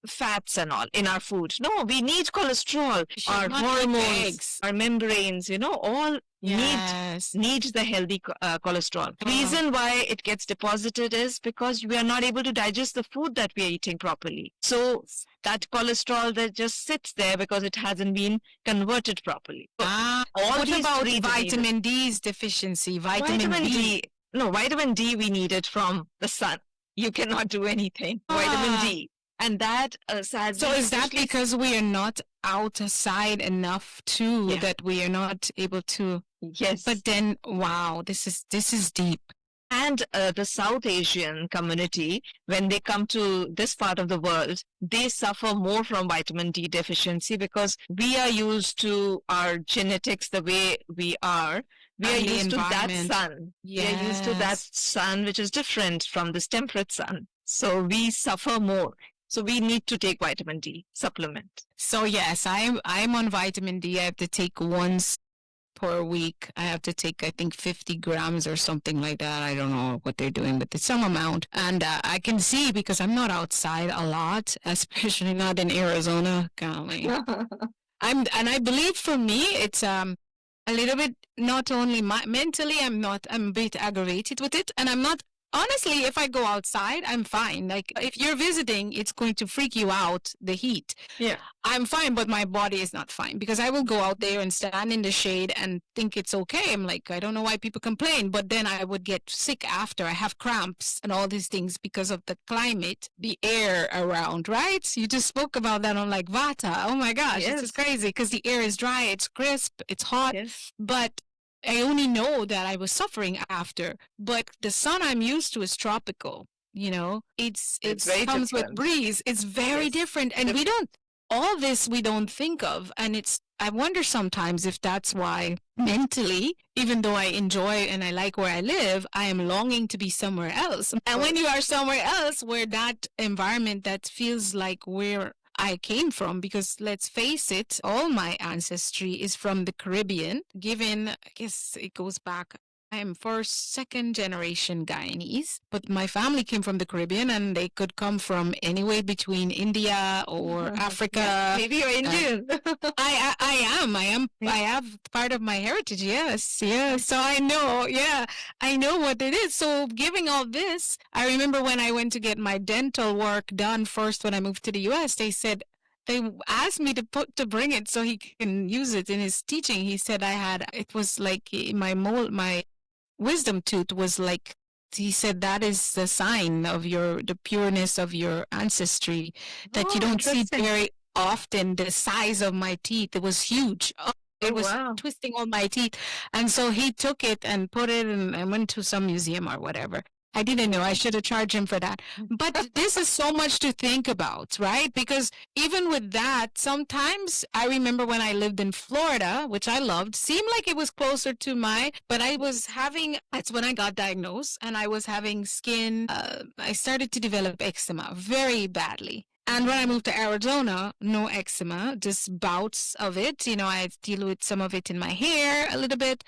fats and all in our food. No, we need cholesterol. Our hormones, our membranes, all need the healthy cholesterol. Reason why it gets deposited is because we are not able to digest the food that we are eating properly. So that cholesterol that just sits there because it hasn't been converted properly. What about vitamin D's deficiency? Vitamin D. No, vitamin D we need it from the sun. You cannot do anything. Vitamin D. And that so is that because we are not outside enough too, that we are not able to? Yes. But then, wow, this is deep. And the South Asian community, when they come to this part of the world, they suffer more from vitamin D deficiency because we are used to our genetics the way we are. We are used to that sun. Yes. We are used to that sun, which is different from this temperate sun. So we suffer more. So we need to take vitamin D supplement. So yes, I'm on vitamin D. I have to take once per week. I have to take, I think, 50 grams or something like that. I don't know what they're doing, but it's some amount. And I can see because I'm not outside a lot, especially not in Arizona. Golly. And I believe for me, it's a little bit, not only mentally, I'm a bit aggravated with it. And I'm not. Honestly, if I go outside, I'm fine. Like, if you're visiting, it's going to freak you out, the heat. Yeah. I'm fine, but my body is not fine because I will go out there and stand in the shade and think it's okay. I'm like, I don't know why people complain, but then I would get sick after. I have cramps and all these things because of the climate, the air around, right? You just spoke about that on like Vata. Oh my gosh, This is crazy because the air is dry, it's crisp, it's hot, but I only know that I was suffering after, but the sun I'm used to is tropical. It comes with breeze. It's very different. And all this we don't think of. And I wonder sometimes if that's why mentally, even though I enjoy and I like where I live, I am longing to be somewhere else. And when you are somewhere else where that environment that feels like where I came from, because let's face it, all my ancestry is from the Caribbean, given, I guess it goes back, I am second generation Guyanese, but my family came from the Caribbean and they could come from anywhere between India or Africa. Maybe you're Indian. I am. I have part of my heritage. Yes. So I know what it is. So giving all this, I remember when I went to get my dental work done first when I moved to the US, they asked me to bring it so he can use it in his teaching. He said it was like my wisdom tooth was like, he said that is the sign of the pureness of your ancestry that you don't see very often. The size of my teeth, it was huge. It was twisting all my teeth. And so he took it and put it and went to some museum or whatever. I didn't know. I should have charged him for that. But this is so much to think about, right? Because even with that, sometimes I remember when I lived in Florida, which I loved, seemed like it was closer to but that's when I got diagnosed and I was having I started to develop eczema very badly. And when I moved to Arizona, no eczema, just bouts of it. I deal with some of it in my hair a little bit.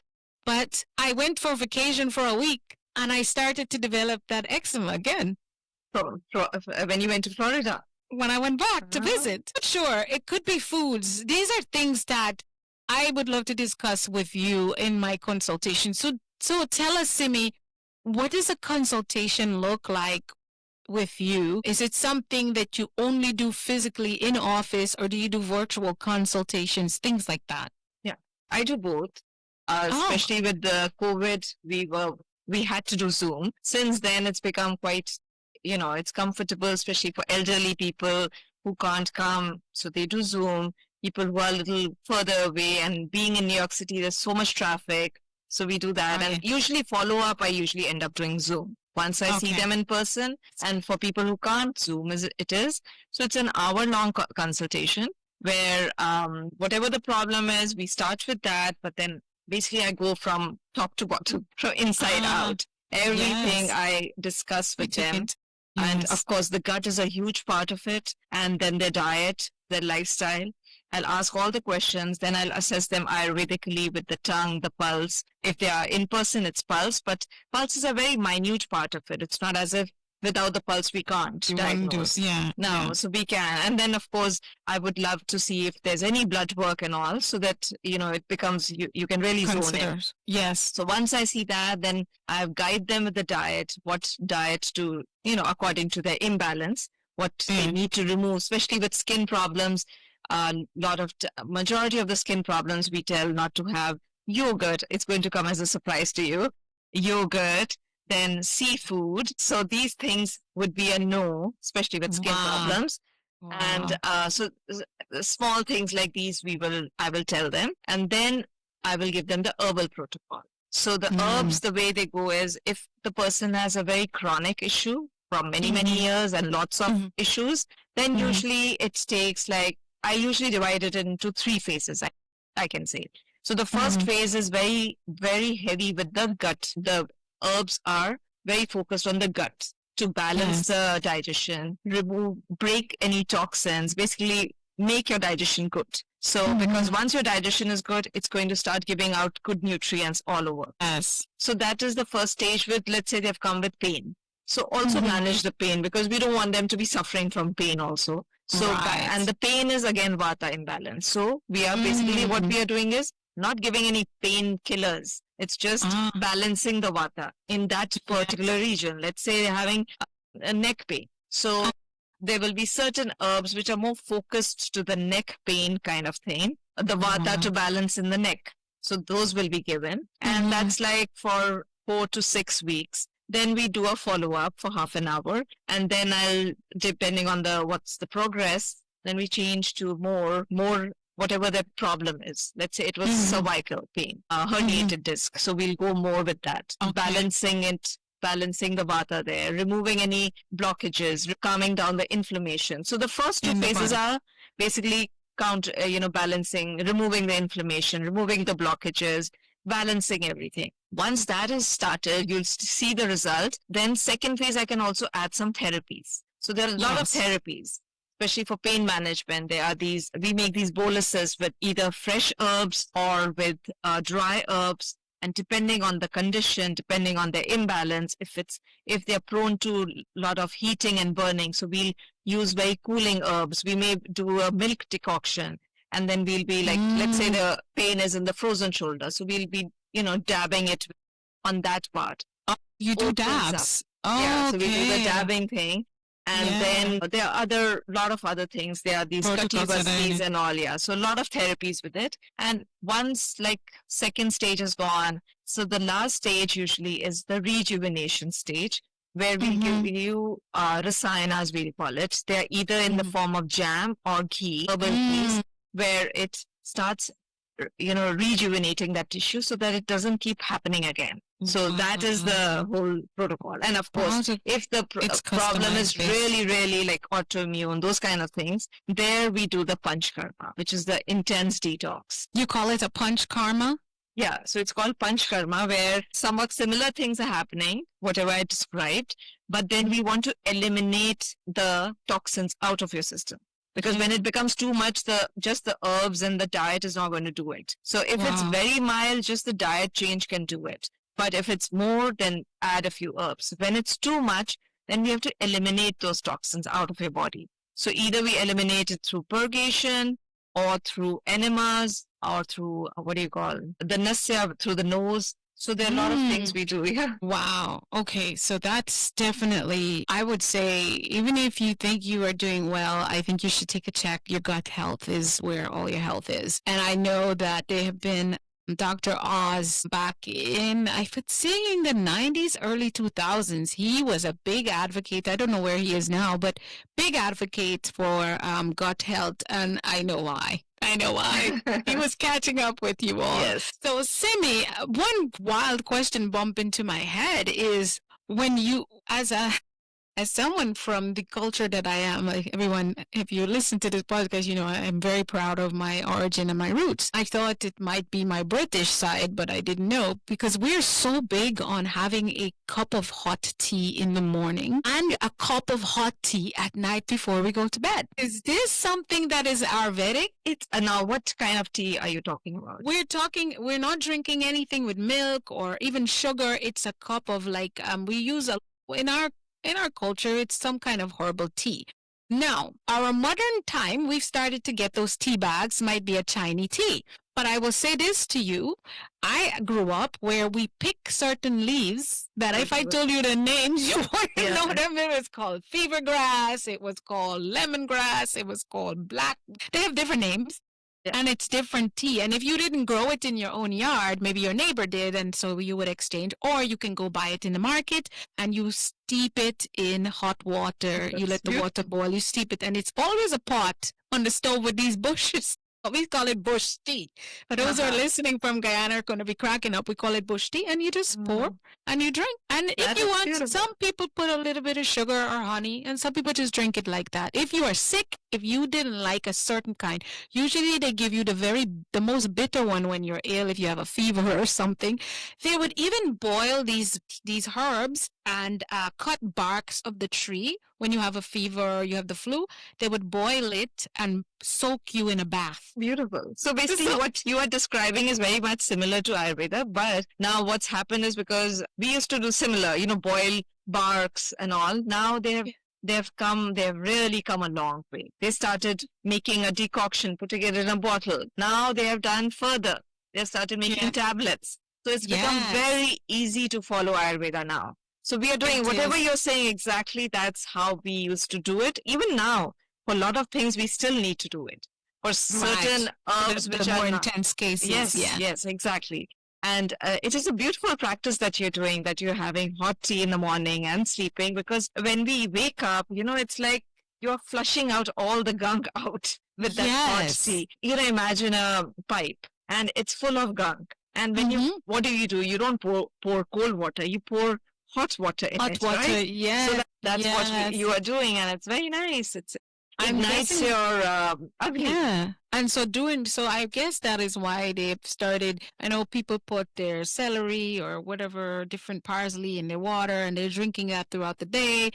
But I went for vacation for a week. And I started to develop that eczema again. When you went to Florida? When I went back to visit. Sure, it could be foods. These are things that I would love to discuss with you in my consultation. So tell us, Simmi, what does a consultation look like with you? Is it something that you only do physically in office, or do you do virtual consultations, things like that? Yeah. I do both. Oh, Especially with the COVID, we had to do Zoom. Since then, it's become quite, it's comfortable, especially for elderly people who can't come. So they do Zoom. People who are a little further away, and being in New York City, there's so much traffic. So we do that. oh And yeah. usually follow up, I usually end up doing Zoom once I see Okay. them in person. And for people who can't Zoom, it is. So it's an hour-long consultation where whatever the problem is, we start with that, but then basically I go from top to bottom, from inside Ah, out. Everything yes. I discuss We with took them. it. And Yes. of course, the gut is a huge part of it. And then their diet, their lifestyle. I'll ask all the questions. Then I'll assess them Ayurvedically with the tongue, the pulse. If they are in person, it's pulse. But pulse is a very minute part of it. It's not as if without the pulse we can't You won't do. diagnose. Yeah. No, Yeah. so we can. And then, of course, I would love to see if there's any blood work and all, so that, it becomes, you can really zone in. Consider. Yes. So once I see that, then I guide them with the diet, what diet to, according to their imbalance, what they Yeah. need to remove, especially with skin problems. Majority of the skin problems we tell not to have yogurt. It's going to come as a surprise to you. Yogurt, then seafood. So these things would be a no, especially with skin Wow. problems. Wow. And small things like these, I will tell them, and then I will give them the herbal protocol. So the herbs, the way they go is, if the person has a very chronic issue from many years and lots of issues, then usually it takes I usually divide it into 3 phases, I can say. So the first phase is very, very heavy with the gut. The herbs are very focused on the gut to balance the digestion, break any toxins, basically make your digestion good. So because once your digestion is good, it's going to start giving out good nutrients all over. Yes. So that is the first stage with, let's say they've come with pain. So also manage the pain, because we don't want them to be suffering from pain also. So, Right. and the pain is again Vata imbalance. So we are basically, what we are doing is not giving any painkillers. It's just balancing the Vata in that particular region. Let's say they're having a neck pain. So there will be certain herbs which are more focused to the neck pain kind of thing, the Vata to balance in the neck. So those will be given. And that's like for 4 to 6 weeks. Then we do a follow-up for half an hour. And then depending on what's the progress, then we change to more whatever the problem is. Let's say it was cervical pain, herniated disc. So we'll go more with that, balancing the Vata there, removing any blockages, calming down the inflammation. So the first 2 phases are basically balancing, removing the inflammation, removing the blockages, balancing everything. Once that is started, you'll see the result. Then second phase, I can also add some therapies. So there are a lot of therapies, especially for pain management. We make these boluses with either fresh herbs or with dry herbs. And depending on the condition, depending on their imbalance, if they're prone to a lot of heating and burning, so we'll use very cooling herbs. We may do a milk decoction. And then we'll be like, let's say the pain is in the frozen shoulder. So we'll be, dabbing it on that part. You do Opens up. dabs. So we do the dabbing thing. And then there are lot of other things. There are these Katibastis and all, So a lot of therapies with it. And once second stage is gone, so the last stage usually is the rejuvenation stage, where we give you rasayanas, we call it. They're either in the form of jam or ghee, herbal teas, where it starts rejuvenating that tissue so that it doesn't keep happening again. So that is the whole protocol. And of course, if the problem is really, really like autoimmune, those kind of things, there we do the panchkarma, which is the intense detox. You call it a punch karma? Yeah, so it's called panchkarma, where somewhat similar things are happening, whatever I described, but then we want to eliminate the toxins out of your system. Because when it becomes too much, just the herbs and the diet is not going to do it. So if it's very mild, just the diet change can do it. But if it's more, then add a few herbs. When it's too much, then we have to eliminate those toxins out of your body. So either we eliminate it through purgation or through enemas or through, the nasya, through the nose. So there are a lot of things we do. Yeah. Wow. Okay. So that's definitely, I would say, even if you think you are doing well, I think you should take a check. Your gut health is where all your health is. And I know that there have been Dr. Oz back in, I would say in the 90s, early 2000s. He was a big advocate. I don't know where he is now, but big advocate for gut health. And I know why. I know why. He was catching up with you all. Yes. So, Simmi, one wild question bump into my head is when you, as someone from the culture that I am, like everyone, if you listen to this podcast, you know I'm very proud of my origin and my roots. I thought it might be my British side, but I didn't know because we're so big on having a cup of hot tea in the morning and a cup of hot tea at night before we go to bed. Is this something that is Ayurvedic? It's now what kind of tea are you talking about? We're not drinking anything with milk or even sugar. It's a cup of like, we use in our culture, it's some kind of herbal tea. Now, our modern time, we've started to get those tea bags, might be a Chinese tea. But I will say this to you. I grew up where we pick certain leaves that if I told you the names, you wouldn't know them. It was called fever grass. It was called lemongrass. It was called black. They have different names. Yeah. And it's different tea. And if you didn't grow it in your own yard, maybe your neighbor did, and so you would exchange, or you can go buy it in the market and you steep it in hot water. You let the water boil, you steep it, and it's always a pot on the stove with these bushes. We call it bush tea. For those who are listening from Guyana are going to be cracking up. We call it bush tea, and you just pour and you drink. And if you want, beautiful. Some people put a little bit of sugar or honey, and some people just drink it like that. If you are sick, if you didn't like a certain kind, usually they give you the most bitter one when you're ill, if you have a fever or something. They would even boil these herbs and cut barks of the tree. When you have a fever or you have the flu, they would boil it and soak you in a bath. Beautiful. So basically what you are describing is very much similar to Ayurveda, but now what's happened is because we used to do similar, boil barks and all. Now they've really come a long way. They started making a decoction, putting it in a bottle. Now they have done further. They started making tablets. So it's become very easy to follow Ayurveda now. So we are doing whatever you're saying exactly. That's how we used to do it. Even now, for a lot of things, we still need to do it. For certain herbs, which are more intense cases. Yes, exactly. And it is a beautiful practice that you're doing, that you're having hot tea in the morning and sleeping. Because when we wake up, it's like you're flushing out all the gunk out with that hot tea. Imagine a pipe and it's full of gunk. And when what do? You don't pour cold water. You pour hot water in it, right? Yes. So that's what you are doing, and it's very nice. It ignites your ugly. Yeah. And so I guess that is why they've started. I know people put their celery or whatever, different parsley in their water, and they're drinking that throughout the day.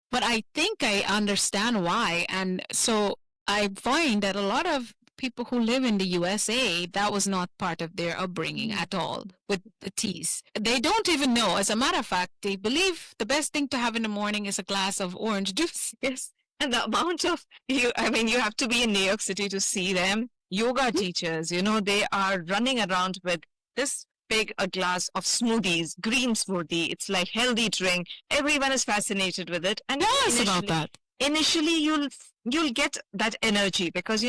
But I think I understand why. And so I find that a lot of people who live in the USA, that was not part of their upbringing at all with the teas. They don't even know. As a matter of fact, they believe the best thing to have in the morning is a glass of orange juice. Yes. And the amount of, you have to be in New York City to see them. Yoga teachers, they are running around with this big a glass of smoothies, green smoothie. It's like healthy drink. Everyone is fascinated with it. And about that. Initially, you'll get that energy because,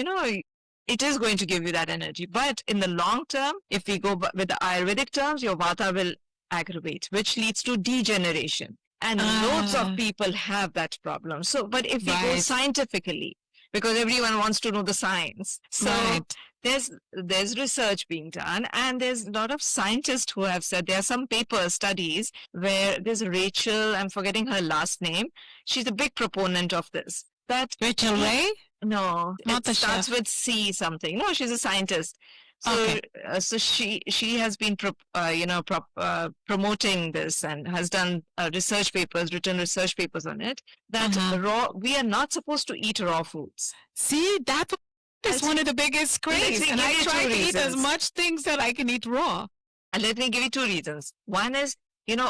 it is going to give you that energy. But in the long term, if we go with the Ayurvedic terms, your vata will aggravate, which leads to degeneration. And loads of people have that problem. So, but if we go scientifically, because everyone wants to know the science. So there's research being done, and there's a lot of scientists who have said there are some studies where there's Rachel, I'm forgetting her last name. She's a big proponent of this. That Rachel Ray? No, not it starts with C something. No, she's a scientist. So, so she has been, promoting this and has done written research papers on it. That we are not supposed to eat raw foods. See, that is one of the biggest craze, and I try to eat as much things that I can eat raw. And let me give you two reasons. One is,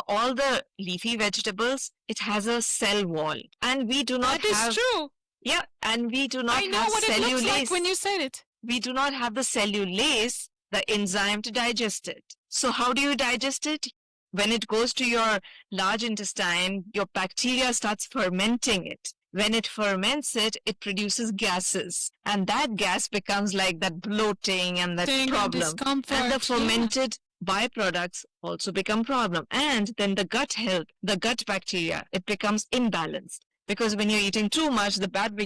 all the leafy vegetables, it has a cell wall, and we do not have. That is true. Yeah, and we do not have cellulase. I know what it looks like when you said it. We do not have the cellulase the enzyme to digest it. So how do you digest it? When it goes to your large intestine, your bacteria starts fermenting it. When it ferments it, it produces gases. And that gas becomes like that bloating and that problem. Discomfort, and the fermented byproducts also become problem. And then the gut health, the gut bacteria, it becomes imbalanced. Because when you're eating too much, the bad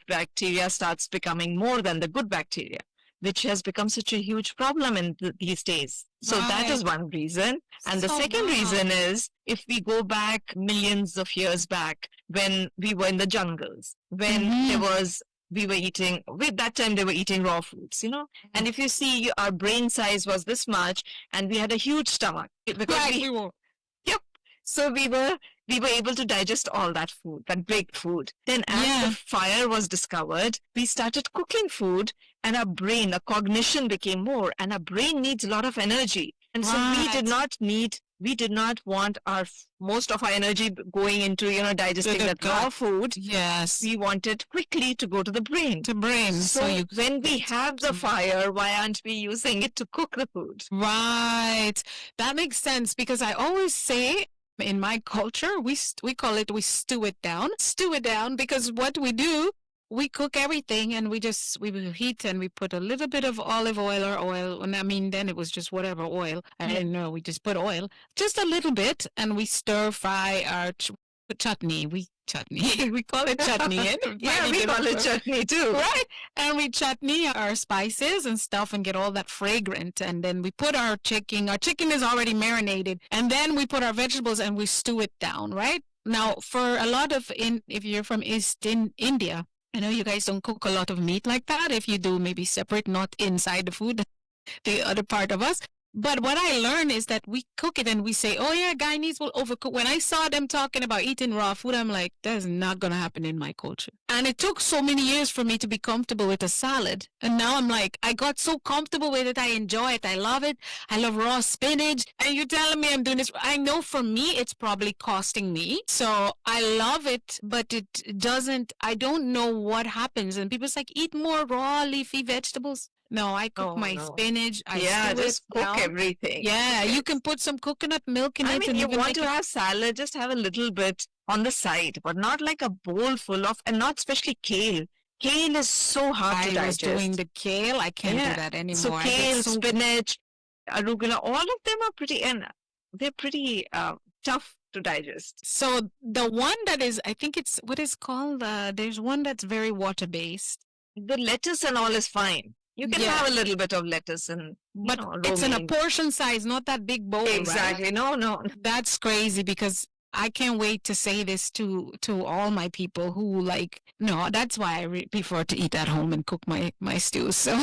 bacteria starts becoming more than the good bacteria, which has become such a huge problem in these days. So that is one reason. And the second reason is, if we go back millions of years back, when we were in the jungles, when we were eating, with that time they were eating raw foods, and if you see, our brain size was this much and we had a huge stomach because so we were able to digest all that food, that big food. Then as the fire was discovered, we started cooking food, and our brain, our cognition became more, and our brain needs a lot of energy. And so we did not want most of our energy going into, digesting that raw food. Yes. We wanted quickly to go to the brain. So when we have the fire, why aren't we using it to cook the food? Right. That makes sense, because I always say, in my culture, we call it, we stew it down, because what we do, we cook everything and we heat and we put a little bit of olive oil or oil. And I mean, then it was just whatever oil. I didn't know. We just put oil, just a little bit, and we stir fry our chutney. We call it chutney. We call it chutney too. Right. And we chutney our spices and stuff and get all that fragrant. And then we put our chicken. Our chicken is already marinated. And then we put our vegetables and we stew it down, right? Now, for a lot of, if you're from East India, I know you guys don't cook a lot of meat like that. If you do, maybe separate, not inside the food, the other part of us. But what I learned is that we cook it and we say, oh yeah, Guyanese will overcook. When I saw them talking about eating raw food, I'm like, that is not going to happen in my culture. And it took so many years for me to be comfortable with a salad. And now I'm like, I got so comfortable with it. I enjoy it. I love it. I love raw spinach. And you're telling me I'm doing this. I know for me, it's probably costing me. So I love it, but it doesn't, I don't know what happens. And people's like, eat more raw leafy vegetables. No, I cook my spinach. Just cook everything. Yeah, you can put some coconut milk in it. I mean, you want to have salad, just have a little bit on the side, but not like a bowl full of, and not especially kale. Kale is so hard to digest. I was doing the kale. I can't do that anymore. So kale, spinach, arugula, all of them are pretty tough to digest. So the one that is, I think it's, what is called, there's one that's very water-based. The lettuce and all is fine. You can have a little bit of lettuce but it's in a portion size, not that big bowl. Exactly. Right? No. That's crazy, because I can't wait to say this to all my people who that's why I prefer to eat at home and cook my stews. So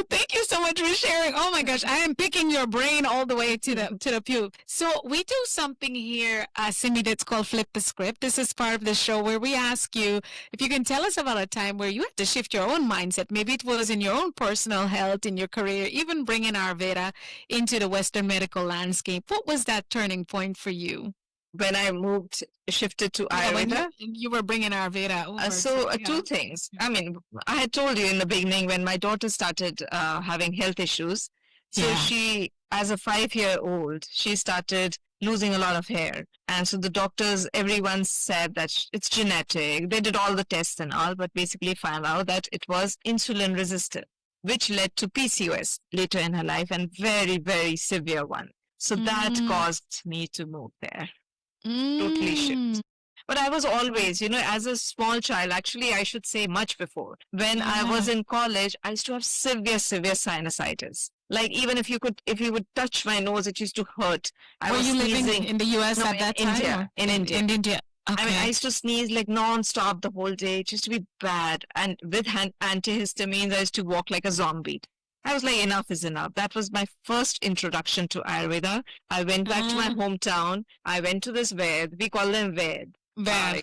thank you so much for sharing. Oh my gosh, I am picking your brain all the way to the puke. So we do something here, Simmi, that's called Flip the Script. This is part of the show where we ask you if you can tell us about a time where you had to shift your own mindset. Maybe it was in your own personal health, in your career, even bringing Ayurveda into the Western medical landscape. What was that turning point for you? When I shifted to Ayurveda. You were bringing Ayurveda over. Two things. I mean, I had told you in the beginning when my daughter started having health issues. So she, as a 5-year-old, she started losing a lot of hair. And so the doctors, everyone said that it's genetic. They did all the tests and all, but basically found out that it was insulin resistant, which led to PCOS later in her life, and very, very severe one. So that caused me to move there. Totally shift. But I was always, as a small child, actually, I should say much before. When I was in college, I used to have severe sinusitis. Like, even if you would touch my nose, it used to hurt. Were you living in the US at that time? In India. In India. Okay. I mean, I used to sneeze like non-stop the whole day. It used to be bad. And with antihistamines, I used to walk like a zombie. I was like, enough is enough. That was my first introduction to Ayurveda. I went back to my hometown. I went to this Ved. We call them Ved.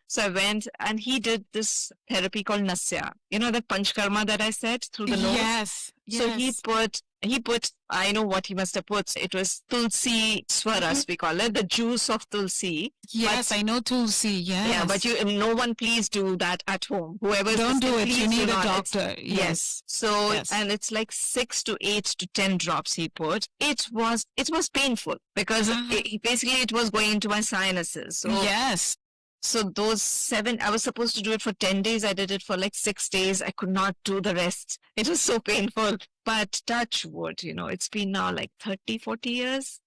So I went, and he did this therapy called Nasya. You know that Panchkarma that I said through the nose? Yes. So he put he put, I know what he must have put. It was tulsi swaras, we call it, the juice of tulsi. Yes, But I know Tulsi. Yes. yeah, but no one please do that at home. Whoever's don't do listening, it. You please need do a not. doctor. Yes. So, Yes. and it's like 6 to 8 to 10 drops he put. It was painful because basically it was going into my sinuses. So Yes. so those 7, I was supposed to do it for 10 days. I did it for like 6 days. I could not do the rest. It was so painful. But touch wood, it's been now like 30, 40 years.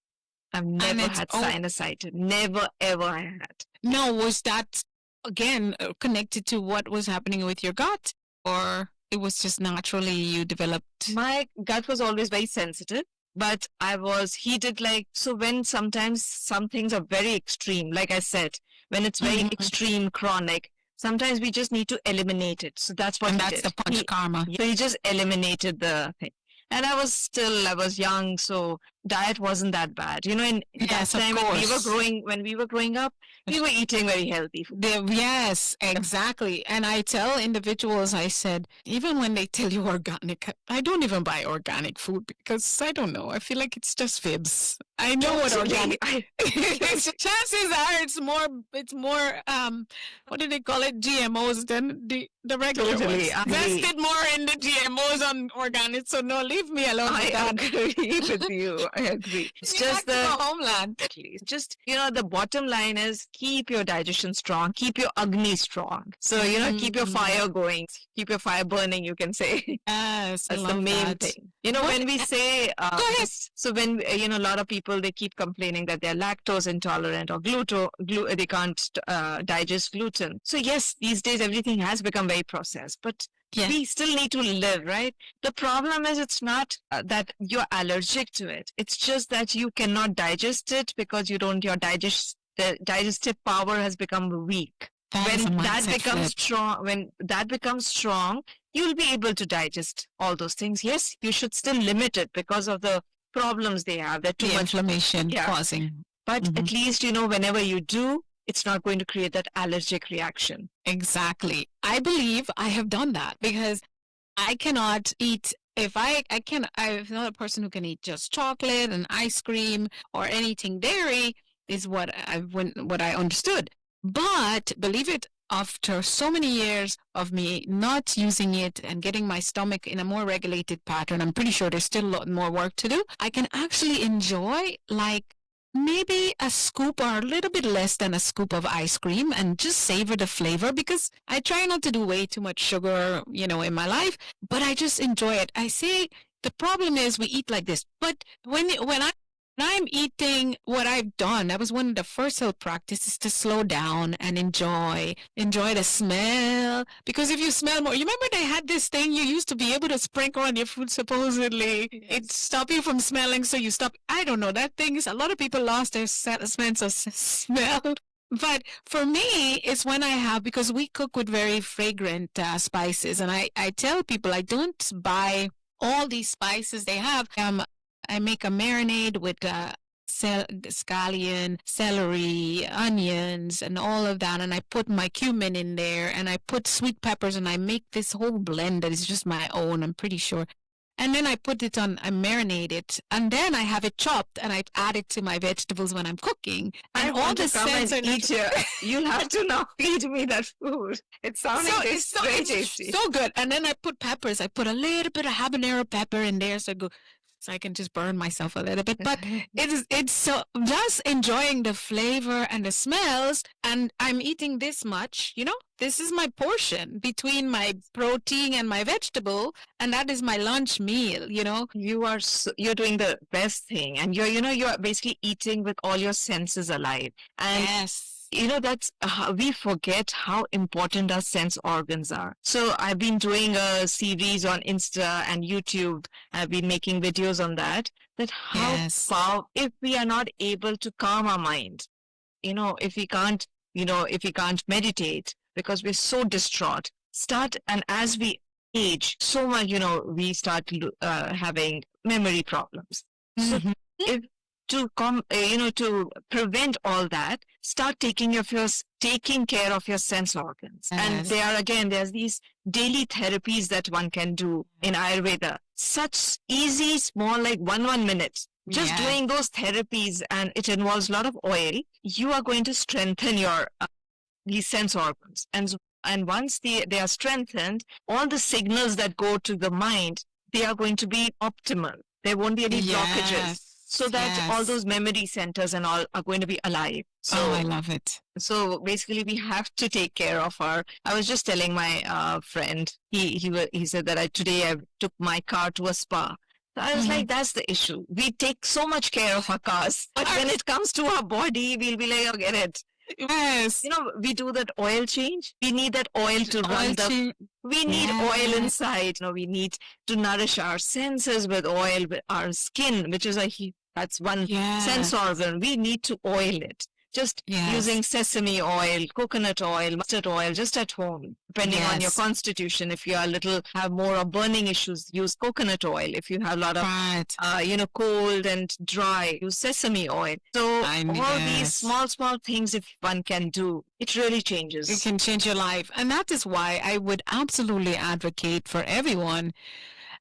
I've never had sinusitis. Never, ever I had. No, was that, again, connected to what was happening with your gut? Or it was just naturally you developed? My gut was always very sensitive. But he did so when sometimes some things are very extreme, like I said, when it's very extreme, chronic, sometimes we just need to eliminate it. So that's what that's the panchakarma. So he just eliminated the thing. And I was young, so diet wasn't that bad. In Yes, that time of course. when we were growing up, we were eating very healthy food. Yes, exactly. And I tell individuals, I said, even when they tell you organic, I don't even buy organic food because I don't know. I feel like it's just fibs. I know what organic. Chances are it's more what do they call it? GMOs than the regular ones. Invested more in the GMOs on organic. So no, leave me alone. I agree with you. I agree. It's just the homeland. Just the bottom line is keep your digestion strong, keep your Agni strong. So keep your fire going, keep your fire burning. You can say yes, that's the main thing. When we say so when a lot of people, they keep complaining that they're lactose intolerant or they can't digest gluten. So yes, these days everything has become very processed, but we still need to live, right? The problem is it's not that you're allergic to it. It's just that you cannot digest it because your digestive power has become weak. When that becomes strong, you'll be able to digest all those things. Yes, you should still limit it because of the problems they have. That too much inflammation causing. But at least, whenever you do, it's not going to create that allergic reaction. Exactly. I believe I have done that because I cannot eat. I'm not a person who can eat just chocolate and ice cream or anything dairy is what I understood. But believe it, after so many years of me not using it and getting my stomach in a more regulated pattern, I'm pretty sure there's still a lot more work to do. I can actually enjoy maybe a scoop or a little bit less than a scoop of ice cream and just savor the flavor because I try not to do way too much sugar, in my life, but I just enjoy it. I say the problem is we eat like this, but when I'm eating, what I've done, that was one of the first health practices to slow down and enjoy the smell. Because if you smell more, you remember they had this thing you used to be able to sprinkle on your food, supposedly. Yes. It stopped you from smelling, so you stop. I don't know. That thing is, a lot of people lost their sense of smell. But for me, it's when because we cook with very fragrant spices. And I tell people I don't buy all these spices they have. I make a marinade with scallion, celery, onions, and all of that. And I put my cumin in there, and I put sweet peppers, and I make this whole blend that is just my own, I'm pretty sure. And then I marinate it, and then I have it chopped, and I add it to my vegetables when I'm cooking. And all the scents are You'll have to now feed me that food. It sounds very tasty. So good. And then I put peppers. I put a little bit of habanero pepper in there, so I can just burn myself a little bit. But it's so just enjoying the flavor and the smells, and I'm eating this much, this is my portion between my protein and my vegetable, and that is my lunch meal, You're doing the best thing, and you're basically eating with all your senses alive. And yes. That's we forget how important our sense organs are. So I've been doing a series on Insta and YouTube. I've been making videos on that how if we are not able to calm our mind, if we can't meditate because we're so distraught, and as we age so much, we start having memory problems. Mm-hmm. So to prevent all that, start taking care of your sense organs. Yes. And there's these daily therapies that one can do in Ayurveda. such easy, small, like 1 minute. Just doing those therapies, and it involves a lot of oil. You are going to strengthen your these sense organs, and once they are strengthened, all the signals that go to the mind, they are going to be optimal. There won't be any blockages, so that all those memory centers and all are going to be alive. So I love it. So basically, we have to take care of our. I was just telling my friend. He said that today I took my car to a spa. So I was like, that's the issue. We take so much care of our cars, but when it comes to our body, we'll be like, oh, get it. Yes. We do that oil change. We need that oil to run we need oil inside. We need to nourish our senses with oil, with our skin, which is that's one sense organ. We need to oil it. Just using sesame oil, coconut oil, mustard oil, just at home, depending on your constitution. If you are have more of burning issues, use coconut oil. If you have a lot of, cold and dry, use sesame oil. So all these small things, if one can do, it really changes. It can change your life. And that is why I would absolutely advocate for everyone.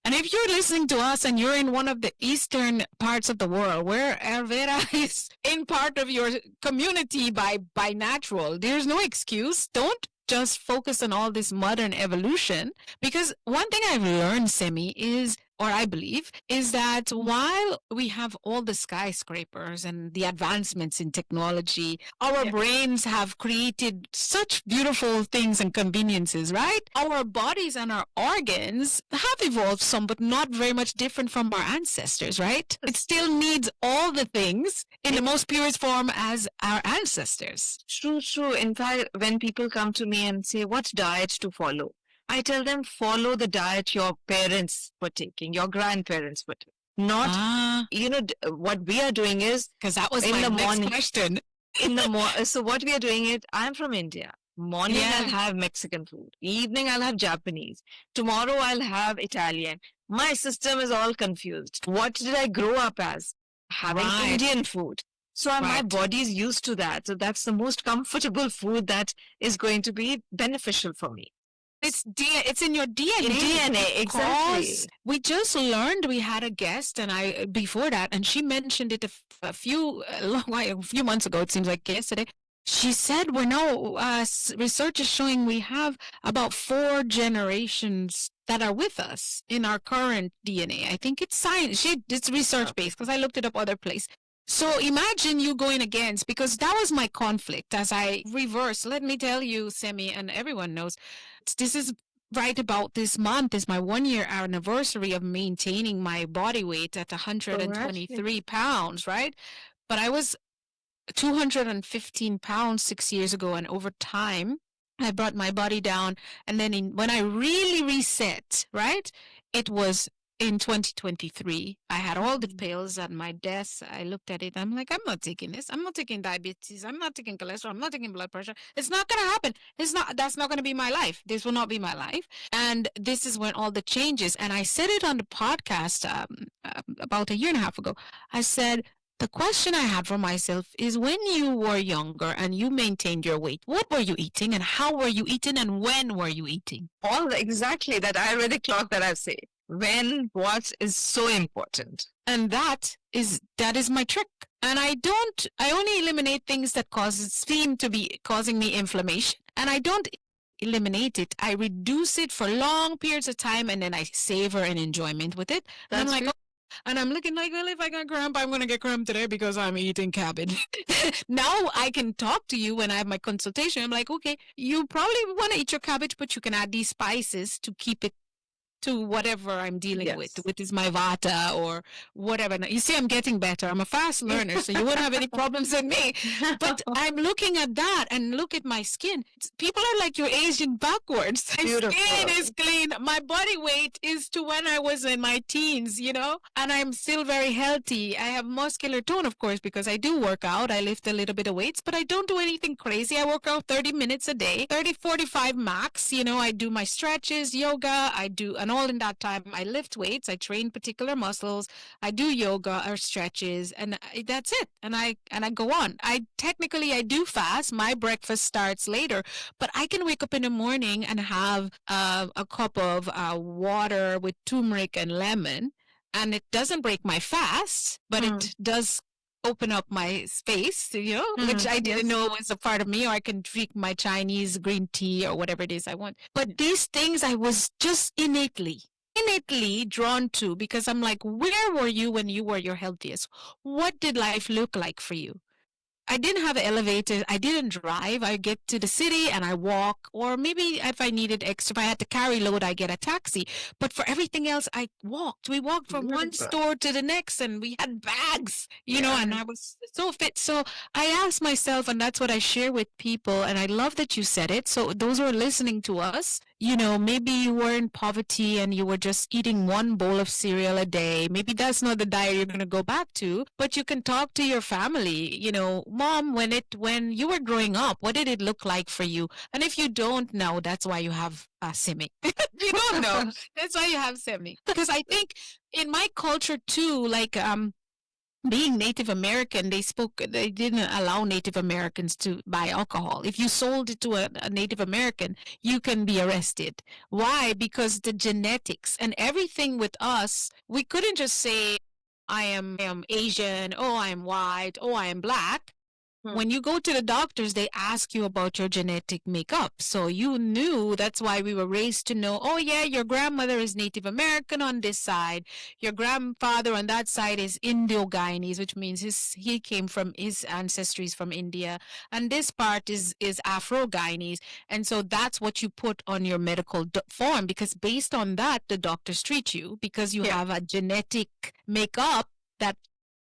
And if you're listening to us and you're in one of the eastern parts of the world where Ayurveda is in part of your community by natural, there's no excuse. Don't just focus on all this modern evolution, because one thing I've learned, Simmi, is, or I believe, is that while we have all the skyscrapers and the advancements in technology, our brains have created such beautiful things and conveniences, right? Our bodies and our organs have evolved some, but not very much different from our ancestors, right? It still needs all the things in the most purest form as our ancestors. True. In fact, when people come to me and say, what diet to follow? I tell them, follow the diet your parents were taking, your grandparents were taking. Not, what we are doing is... Because that was my next question. So what we are doing is, I'm from India. Morning I'll have Mexican food. Evening I'll have Japanese. Tomorrow I'll have Italian. My system is all confused. What did I grow up as? Having Indian food. So my body is used to that. So that's the most comfortable food that is going to be beneficial for me. It's in your DNA. DNA, exactly. We just learned, we had a guest, and before that, and she mentioned it a few months ago. It seems like yesterday. She said, research is showing we have about 4 generations that are with us in our current DNA. I think it's science. It's research based, because I looked it up other place. So imagine you going against, because that was my conflict as I reverse. Let me tell you, Simmi, and everyone knows, this is right about this month is my 1-year anniversary of maintaining my body weight at 123 pounds, right? But I was 215 pounds 6 years ago, and over time, I brought my body down. And then when I really reset, right, it was in 2023. I had all the pills at my desk. I looked at it. I'm like, I'm not taking this. I'm not taking diabetes. I'm not taking cholesterol. I'm not taking blood pressure. It's not going to happen. That's not going to be my life. This will not be my life. And this is when all the changes. And I said it on the podcast about a year and a half ago. I said, the question I had for myself is, when you were younger and you maintained your weight, what were you eating and how were you eating and when were you eating? Exactly that Ayurvedic clock that I've said. When, what is so important. And that is my trick. And I only eliminate things that seem to be causing me inflammation. And I don't eliminate it. I reduce it for long periods of time, and then I savor an enjoyment with it. And I'm looking like, well, if I got cramp, I'm going to get cramp today because I'm eating cabbage. Now I can talk to you when I have my consultation. I'm like, okay, you probably want to eat your cabbage, but you can add these spices to keep it to whatever I'm dealing with, which is my vata or whatever. Now, you see, I'm getting better. I'm a fast learner, so you wouldn't have any problems with me. But I'm looking at that and look at my skin. People are like, you're aging backwards. My skin is clean. My body weight is to when I was in my teens, and I'm still very healthy. I have muscular tone, of course, because I do work out. I lift a little bit of weights, but I don't do anything crazy. I work out 30 minutes a day, 45 max. I do my stretches, yoga. I do, and all in that time, I lift weights, I train particular muscles, I do yoga or stretches, and that's it. And I go on. I do fast. My breakfast starts later, but I can wake up in the morning and have a cup of water with turmeric and lemon, and it doesn't break my fast, but it does open up my space, which I didn't know was a part of me, or I can drink my Chinese green tea or whatever it is I want. But these things I was just innately drawn to, because I'm like, where were you when you were your healthiest? What did life look like for you? I didn't have an elevator. I didn't drive. I get to the city and I walk, or maybe if I needed extra, if I had to carry load, I get a taxi. But for everything else, I walked. We walked from one store to the next, and we had bags, and I was so fit. So I asked myself, and that's what I share with people. And I love that you said it. So those who are listening to us, maybe you were in poverty and you were just eating one bowl of cereal a day. Maybe that's not the diet you're going to go back to, but you can talk to your family, Mom, when you were growing up, what did it look like for you? And if you don't know, that's why you have Simmi. You don't know. That's why you have Simmi. Because I think in my culture too, like being Native American, they didn't allow Native Americans to buy alcohol. If you sold it to a Native American, you can be arrested. Why? Because the genetics and everything with us, we couldn't just say, I am Asian, oh, I am white, oh, I am black. When you go to the doctors, they ask you about your genetic makeup. So you knew, that's why we were raised to know, oh yeah, your grandmother is Native American on this side. Your grandfather on that side is Indo-Guyanese, which means his ancestry is from India. And this part is Afro-Guyanese. And so that's what you put on your medical form, because based on that, the doctors treat you, because you have a genetic makeup that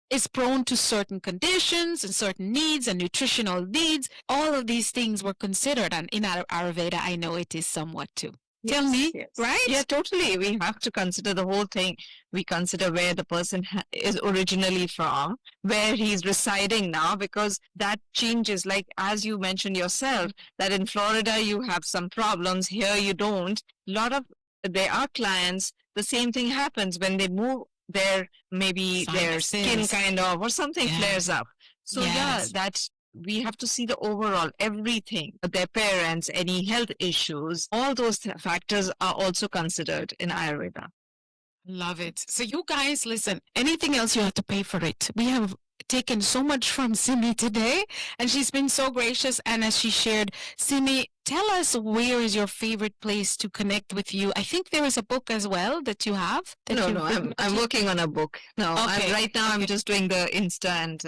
is prone to certain conditions and certain needs and nutritional needs. All of these things were considered, and in Ayurveda, I know it is somewhat too. Tell me, right? Yeah, totally. We have to consider the whole thing. We consider where the person is originally from, where he's residing now, because that changes. Like, as you mentioned yourself, that in Florida, you have some problems. Here, you don't. There are clients, the same thing happens when they move. Their skin kind of, or something flares up. So that we have to see the overall, everything, their parents, any health issues, all those factors are also considered in Ayurveda. Love it. So you guys, listen, anything else you have to pay for it. We have taken so much from Simmi today, and she's been so gracious. And as she shared, Simmi, tell us, where is your favorite place to connect with you? I think there is a book as well that you have. I'm working on a book. I'm just doing the Insta and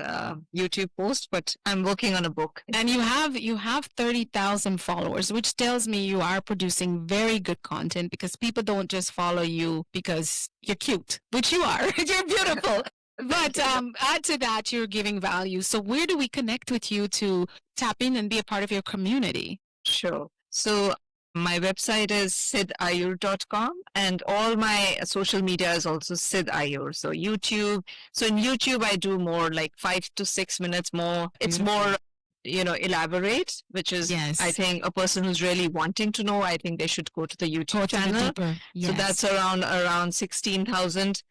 YouTube post, but I'm working on a book. And you have 30,000 followers, which tells me you are producing very good content, because people don't just follow you because you're cute, which you are. You're beautiful. But add to that, you're giving value. So where do we connect with you to tap in and be a part of your community? Sure. So my website is siddhayur.com, and all my social media is also siddhayur. So YouTube. So in YouTube, I do more like 5 to 6 minutes more. It's more, elaborate, which is, I think, a person who's really wanting to know, I think they should go to the YouTube channel. Yes. So that's around 16,000.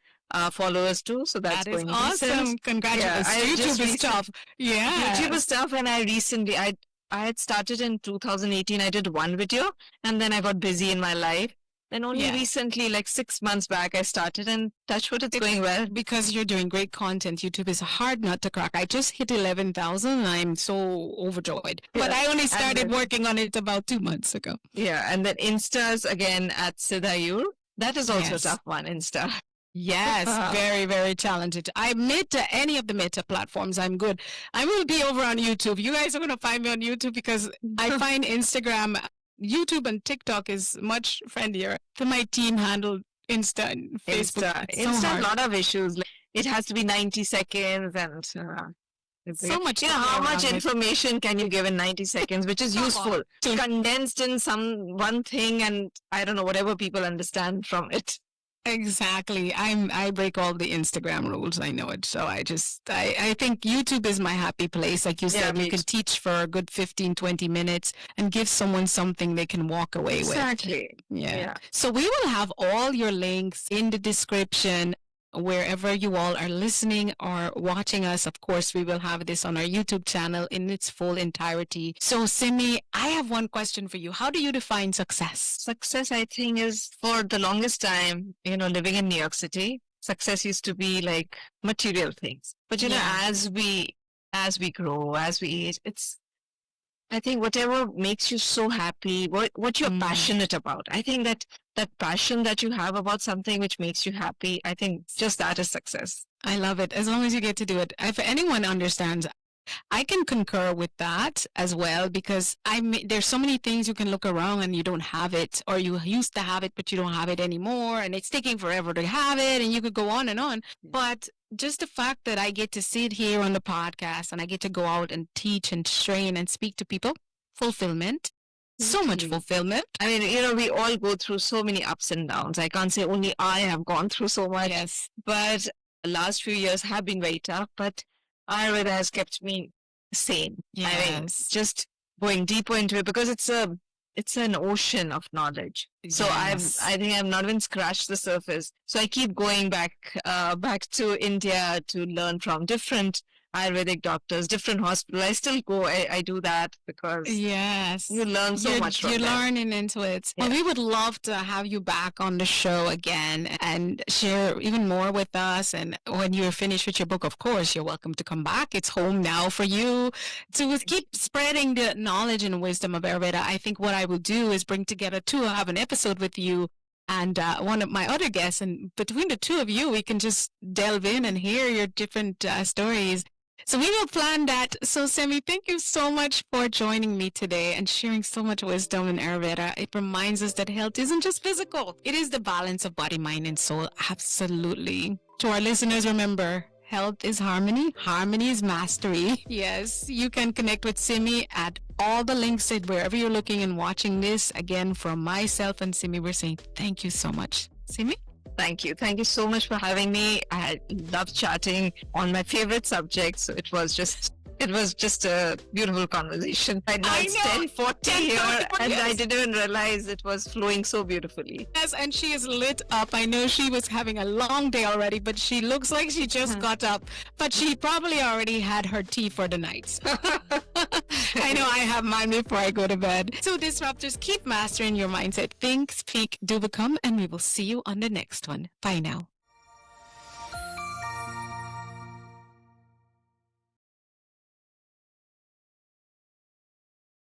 Followers too, so that's going awesome. Congratulations. YouTube stuff. Yeah, YouTube stuff. And I had started in 2018. I did one video, and then I got busy in my life. Then only recently, like 6 months back, I started, and touch wood, it's going well. Because you're doing great content. YouTube is a hard nut to crack. I just hit 11,000 and I'm so overjoyed. But I only started working on it about 2 months ago. Yeah, and then Insta's again at Siddhayur. That is also a tough one, Insta. Yes, very, very challenging. I admit to any of the meta platforms, I'm good. I will be over on YouTube. You guys are going to find me on YouTube, because I find Instagram, YouTube, and TikTok is much friendlier. So my team handled Insta and Facebook. Insta, a lot of issues. Like, it has to be 90 seconds, and so much. How much information can you give in 90 seconds, which is useful, condensed in one thing, and I don't know, whatever people understand from it. Exactly. I break all the Instagram rules. I know it. So I think YouTube is my happy place. Like you Yeah, said, you me can too. teach for a good 15, 20 minutes and give someone something they can walk away with. Exactly. Yeah. Yeah. So we will have all your links in the description wherever you all are listening or watching us. Of course, we will have this on our YouTube channel in its full entirety. So, Simmi, I have one question for you. How do you define success? Success, I think, is for the longest time, living in New York City, success used to be like material things. But Yeah. as we grow, as we age, I think whatever makes you so happy, what you're passionate about. I think that passion that you have about something which makes you happy, I think just that is success. I love it. As long as you get to do it. If anyone understands, I can concur with that as well because there's so many things you can look around and you don't have it, or you used to have it but you don't have it anymore, and it's taking forever to have it, and you could go on and on. But just the fact that I get to sit here on the podcast and I get to go out and teach and train and speak to people, fulfillment. So much fulfillment. I mean, we all go through so many ups and downs. I can't say only I have gone through so much. Yes. But the last few years have been very tough, but Ayurveda has kept me sane. I mean, Yes. just going deeper into it because it's an ocean of knowledge. So Yes. I think I've not even scratched the surface. So I keep going back to India to learn from different Ayurvedic doctors, different hospitals. I still go. I do that because Yes. you learn so much from You're them. learning into it. Yeah. Well, we would love to have you back on the show again and share even more with us. And when you're finished with your book, of course, you're welcome to come back. It's home now for you to keep spreading the knowledge and wisdom of Ayurveda. I think what I will do is bring together two. I'll have an episode with you and one of my other guests. And between the two of you, we can just delve in and hear your different stories. So we will plan that. So Simmi, thank you so much for joining me today and sharing so much wisdom in Ayurveda. It reminds us that health isn't just physical. It is the balance of body, mind, and soul. Absolutely. To our listeners, remember, health is harmony. Harmony is mastery. Yes, you can connect with Simmi at all the links said wherever you're looking and watching this. Again, from myself and Simmi, we're saying thank you so much. Simmi? Thank you. Thank you so much for having me. I love chatting on my favorite subject. So it was just a beautiful conversation. Right now it's 10:40 here, and I didn't even realize it was flowing so beautifully. Yes, and she is lit up. I know she was having a long day already, but she looks like she just got up. But she probably already had her tea for the night. I know I have mine before I go to bed. So disruptors, keep mastering your mindset. Think, speak, do become, and we will see you on the next one. Bye now.